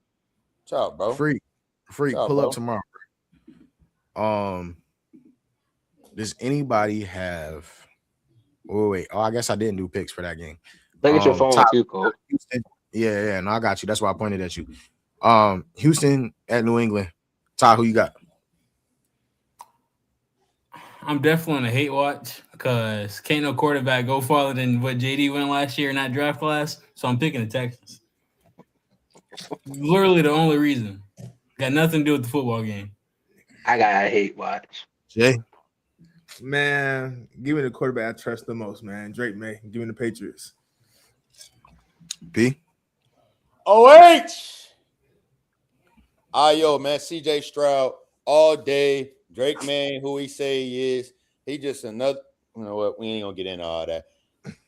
Watch out, bro. Freak. What's up, Pull bro? up tomorrow. Does anybody have? Wait. Oh, I guess I didn't do picks for that game. Look at your phone Top- too, Cole. Houston. Yeah. No, I got you. That's why I pointed at you. Houston at New England. Ty, who you got? I'm definitely on a hate watch because can't no quarterback go farther than what JD went last year in that draft class. So I'm picking the Texans. Literally the only reason. Got nothing to do with the football game. I got a hate watch. Jay. Man, give me the quarterback I trust the most, man. Drake May. Give me the Patriots. P. OH. Yo, man. CJ Stroud all day. Drake, man, who he say he is. He just another. You know what? We ain't gonna get into all that.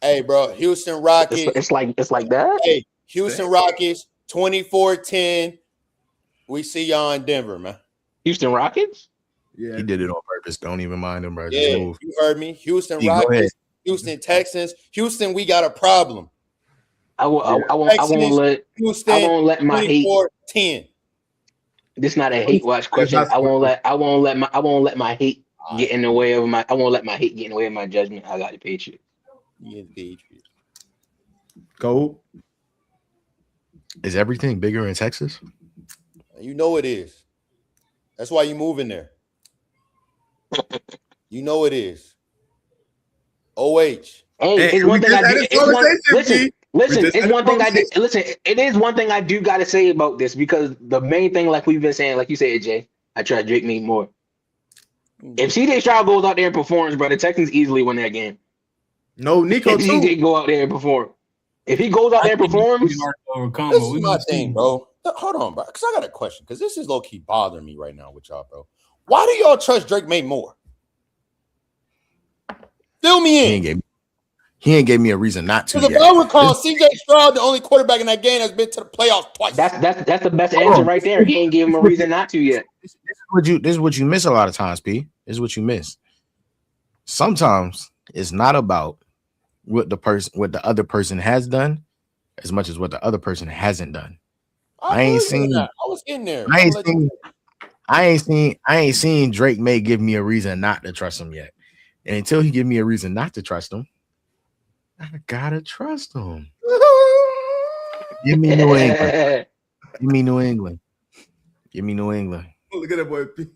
Hey, bro. Houston Rockets. It's like that. Hey, Houston Rockets. 24-10. We see y'all in Denver, man. Houston Rockets. Yeah, He did it on purpose. Don't even mind him, bro. Just Yeah, move. you heard me. Houston Go ahead. Rockets. Houston Texans. Houston, we got a problem. I won't let my hate. 24-10. This is not a hate watch question. I won't let my hate get in the way of my. I won't let my hate get in the way of my judgment. I got the Patriots. Yeah, the Patriots. go. Is everything bigger in Texas? You know it is. That's why you move in there. You know it is. OH. Hey, it's one thing I do. Listen, it's one thing I do. Listen, it is one thing I do got to say about this because the main thing, like we've been saying, like you said, Jay, I try to Drake me more. If CJ Stroud goes out there and performs, bro, the Texans easily win that game. No, Nico If CJ too. go out there and perform, if he goes out there and performs, This is my thing, bro. Hold on, bro. Because I got a question. Because this is low key bothering me right now with y'all, bro. Why do y'all trust Drake May more? Fill me in. He ain't gave me a reason not to. Because if I recall, CJ Stroud, the only quarterback in that game that's been to the playoffs twice. that's the best answer right there. He ain't give him a reason not to yet. This is what you miss a lot of times, P. This is what you miss. Sometimes it's not about what the other person has done as much as what the other person hasn't done. I ain't seen that. I was in there. I ain't seen Drake May give me a reason not to trust him yet. And until he give me a reason not to trust him, I gotta trust him. Give me New England. Give me New England. Give me New England. Look at that boy P.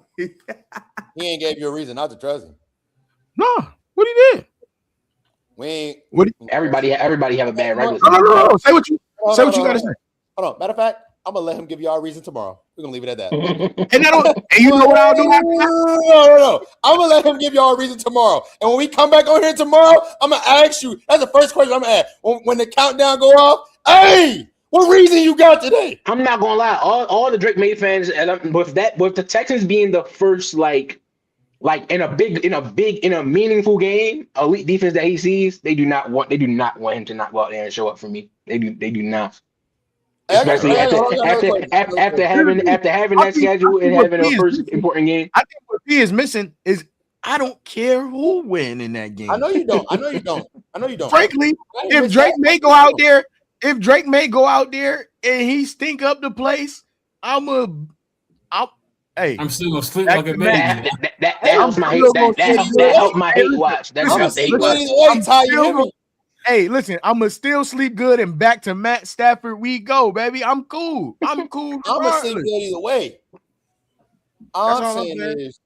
He ain't gave you a reason not to trust him. No, what he did? We ain't. Everybody have a bad record. No. Say what you gotta say. Hold on. Matter of fact, I'm gonna let him give y'all a reason tomorrow. We're gonna leave it at that. And you know what I'll do after that? No. I'm gonna let him give y'all a reason tomorrow. And when we come back on here tomorrow, I'm gonna ask you. That's the first question I'm gonna ask. When the countdown go off, hey, what reason you got today? I'm not gonna lie. All the Drake May fans, and with the Texans being the first, like in a meaningful game, elite defense that he sees, they do not want him to not go out there and show up for me. They do not. Especially after having that schedule and having a first important game. I think what P is missing is I don't care who win in that game. I know you don't. Frankly, if Drake may go out there and he stink up the place, I'm still gonna sleep like a baby. That helps my hate. That helped my hate watch. That helps the hate watch. Hey, listen, I'm gonna still sleep good and back to Matt Stafford we go, baby. I'm cool. I'm gonna sleep good either way. All I'm saying is,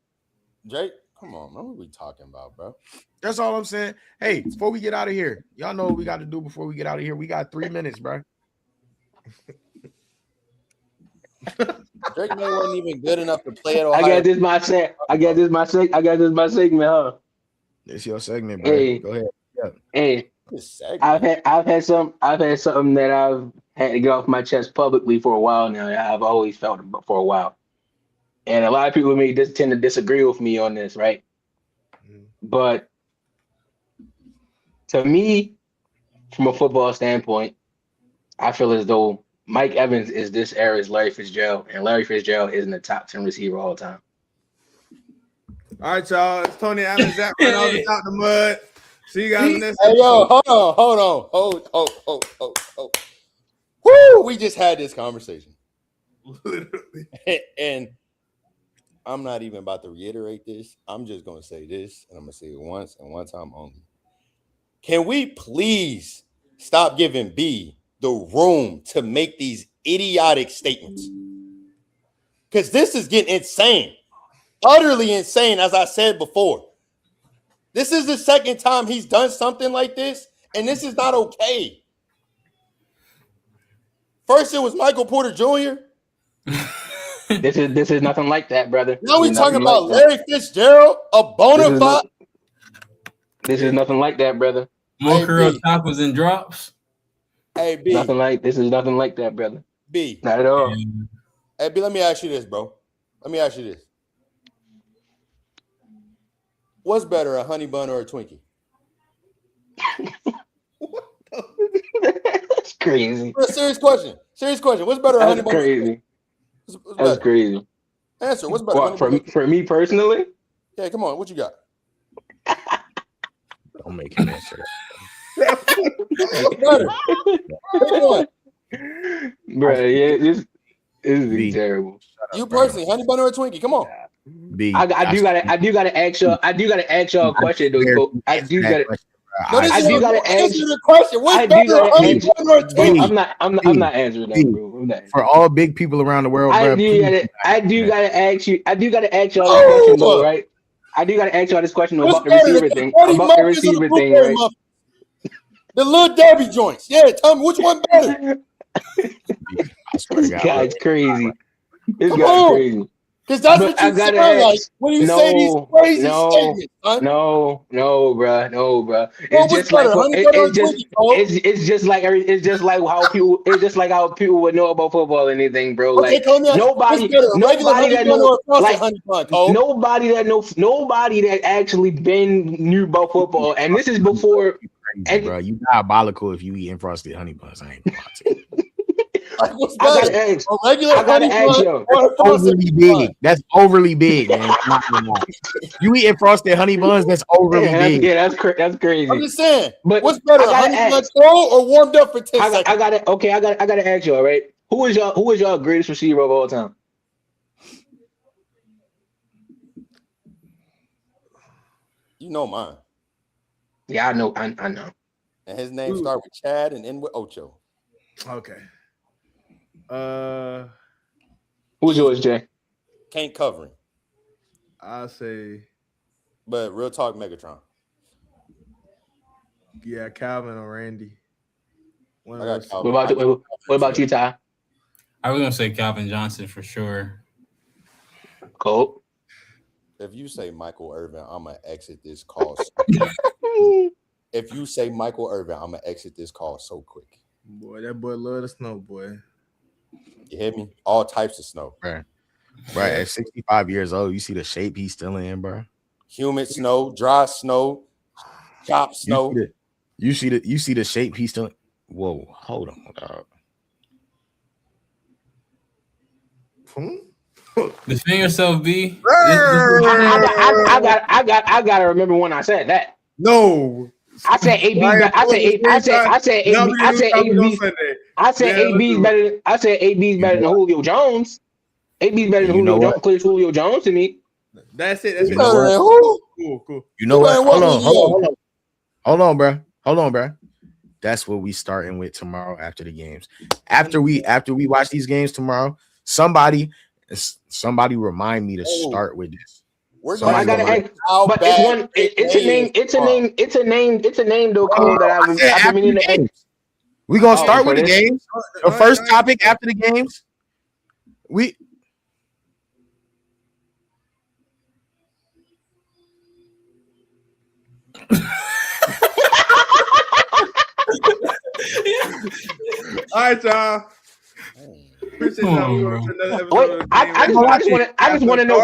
Drake, come on, man. What are we talking about, bro? That's all I'm saying. Hey, before we get out of here, y'all know what we got to do before we get out of here. We got 3 minutes, bro. Drake May wasn't even good enough to play at Ohio. I got this my segment, huh? It's your segment, bro. Hey, Go ahead. Yeah. hey, This segment. I've had something that I've had to get off my chest publicly for a while now. That I've always felt about for a while, and a lot of people may just tend to disagree with me on this, right? Mhm. But to me, from a football standpoint, I feel as though Mike Evans is this era's Larry Fitzgerald, and Larry Fitzgerald isn't the top 10 receiver all time. All right, y'all. It's Tony Allen. Zach Reynolds is out the mud. See you guys next Hey, yo, episode. hold on. Woo! We just had this conversation. Literally. And I'm not even about to reiterate this. I'm just going to say this, and I'm going to say it once and one time only. Can we please stop giving B the room to make these idiotic statements? Because this is getting insane. Utterly insane, as I said before. This is the second time he's done something like this, and this is not okay. First, it was Michael Porter Jr. This is nothing like that, brother. Now This we're is talking nothing about like that. Larry Fitzgerald, a bona fide. This is nothing like that, brother. More Hey, curl B. tackles and drops. Hey, B. This is nothing like that, brother. B. Not at all. Hey, B, let me ask you this, bro. Let me ask you this. What's better, a honey bun or a Twinkie? That's crazy. Serious question. What's better, a honey That's bun or a Twinkie? crazy. What's That's better? crazy. Answer. What's better? What, honey bun or for me personally? Yeah, come on. What you got? Don't make him answer that. What's better? Pick one. Bro, yeah, this B. is terrible. You personally, honey bun or a Twinkie? Come on. B. I do gotta ask y'all a question though. Coach. I do gotta No, this I is do a gotta answer ask the question. What's I better, do a gotta honey answer bun or a bro, Twinkie? I'm not answering that, bro. I'm not. For all big people around the world, bro. I do gotta ask y'all this Oh, question though, right? I do gotta ask y'all this question though what's about the better, receiver the thing. confetti About the muffins or the receiver thing, blueberry right? muffins? The little Debbie joints. Yeah, tell me which one better. I swear to This God, guy's crazy. This Come guy's on. crazy. Because that's But what I you gotta sound like ask. when you say these crazy statements, son. No, bro. Well, what's better, honey bun or a Twinkie, Cole? It's just like it's just like how people would know about football and anything, bro. Okay, Like Cole, let me ask you, what's better, a regular honey that bun know or a frosted like honey bun, Cole? nobody that actually been knew about football, and this is before. crazy, bro. You diabolical if you eating frosted honey buns. I ain't gonna lie to you. Like, what's I better, gotta ask. a regular I gotta honey ask bun y'all. or a frosted Overly honey bun? big. That's overly big, man. I'm not gonna lie. You eating frosted honey buns? That's overly big. Yeah, that's I'm crazy. just saying, But what's better, I a gotta honey bun ask. cold or warmed up for 10 seconds? I gotta ask y'all, right? Who is y'all greatest receiver of all time? You know mine. Yeah, I know. I know. And his name start with Chad and end with Ocho. Okay. Who's yours, Jay? Can't cover him. I'll say, But real talk, Megatron. yeah, Calvin or Randy. One I of got those. Calvin. What about you, Ty? I was gonna say Calvin Johnson for sure. Colt. If you say Michael Irvin, I'm gonna exit this call. If you say Michael Irvin, I'm gonna exit this call so quick. Boy, that boy love the snow, boy. You hear me? All types of snow. Bro, at 65 years old, you see the shape he's still in, bro. Humid snow, dry snow, chop snow. You see the shape he's still in. Whoa, hold on, dog. Defend yourself, B. I gotta remember when I said that. No. I said AB's better. I said AB's better than Julio Jones. AB's better than You know Julio what? Jones. Clears Julio Jones to me. That's it. That's You it. know what? Cool. You know what? Man, Hold on, bro. That's what we starting with tomorrow after the games. After we watch these games tomorrow, somebody remind me to start with this. We're But I gotta gonna ask. But it's a name though, Cole, that I've been meaning to ask. We're gonna Oh, start for with the this? games. The first topic after the games. All right, y'all. Appreciate Come y'all on, for bro. another episode Wait, of the I Game just want to know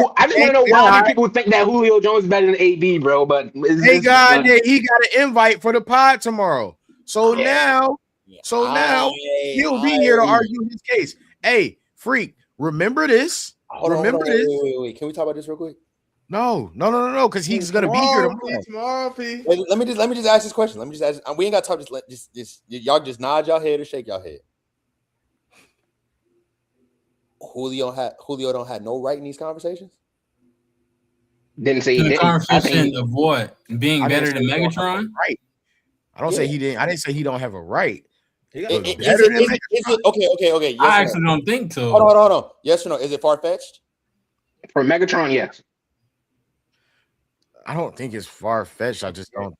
why do people think that Julio Jones is better than AB, bro? But Hey God, he got an invite for the pod tomorrow. So now he'll be here to argue his case. Hey, freak, remember this. Hold on, wait. Can we talk about this real quick? No, because he's gonna be here tomorrow. Tomorrow, P. Wait, let me just ask this question. We ain't got to talk. Just y'all just nod y'all head or shake y'all head. Julio don't have no right in these conversations. Didn't say he The didn't. conversation of what? Being I didn't better than say he don't have a Megatron? right. I don't say he didn't. I didn't say he don't have a right. Is But it better than Megatron. okay? Yes I or actually no? don't think so. Hold on. Yes or no? Is it far fetched? For Megatron, yes. I don't think it's far fetched. I just don't.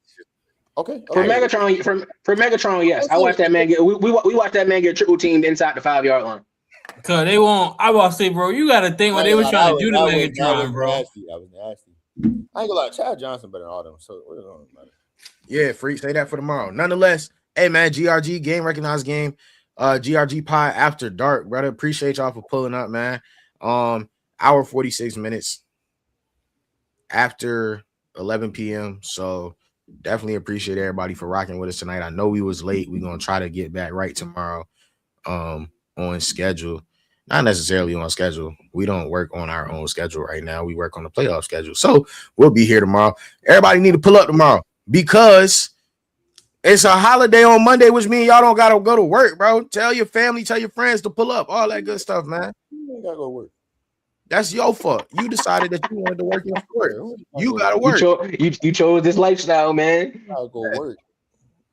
Okay. For Megatron, yes. I watched that man get. We watched that man get triple teamed inside the 5-yard line. Cause they won't. I about to say, bro, you got to think what they was trying to do to Megatron, bro. That was nasty. I ain't gonna lie, Chad Johnson better than all them. So what is on about it? Yeah, freak. Say that for tomorrow. Nonetheless, hey man, GRG game recognized game. GRG Pie After Dark, brother. Appreciate y'all for pulling up, man. Hour 46 minutes after 11 p.m. So definitely appreciate everybody for rocking with us tonight. I know we was late. We're gonna try to get back right tomorrow. On schedule. Not necessarily on schedule. We don't work on our own schedule right now. We work on the playoff schedule. So we'll be here tomorrow. Everybody need to pull up tomorrow because it's a holiday on Monday, which means y'all don't gotta go to work, bro. Tell your family, tell your friends to pull up. All that good stuff, man. You ain't gotta go work. That's your fault. You decided that you wanted to work in sport. You gotta work. You chose this lifestyle, man. I'll go work.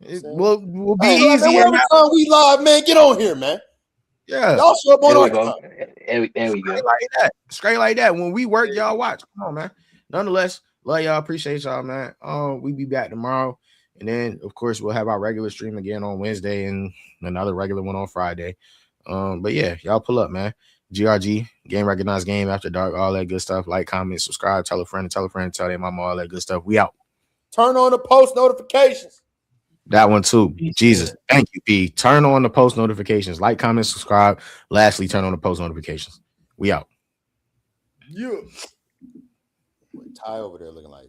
It will be Hey, easy. man, whatever time we live, man, get on here, man. Yeah. Y'all show up on our time. There we go. Straight like that. When we work, y'all watch. Come on, man. Nonetheless, love y'all. Appreciate y'all, man. We be back tomorrow. And then, of course, we'll have our regular stream again on Wednesday and another regular one on Friday. But yeah, y'all pull up, man. GRG, game recognized game after dark, all that good stuff. Like, comment, subscribe, tell a friend, tell their mama, all that good stuff. We out. Turn on the post notifications. That one too. Jesus. Thank you, P. Turn on the post notifications. Like, comment, subscribe. Lastly, turn on the post notifications. We out. Yeah. Ty over there looking like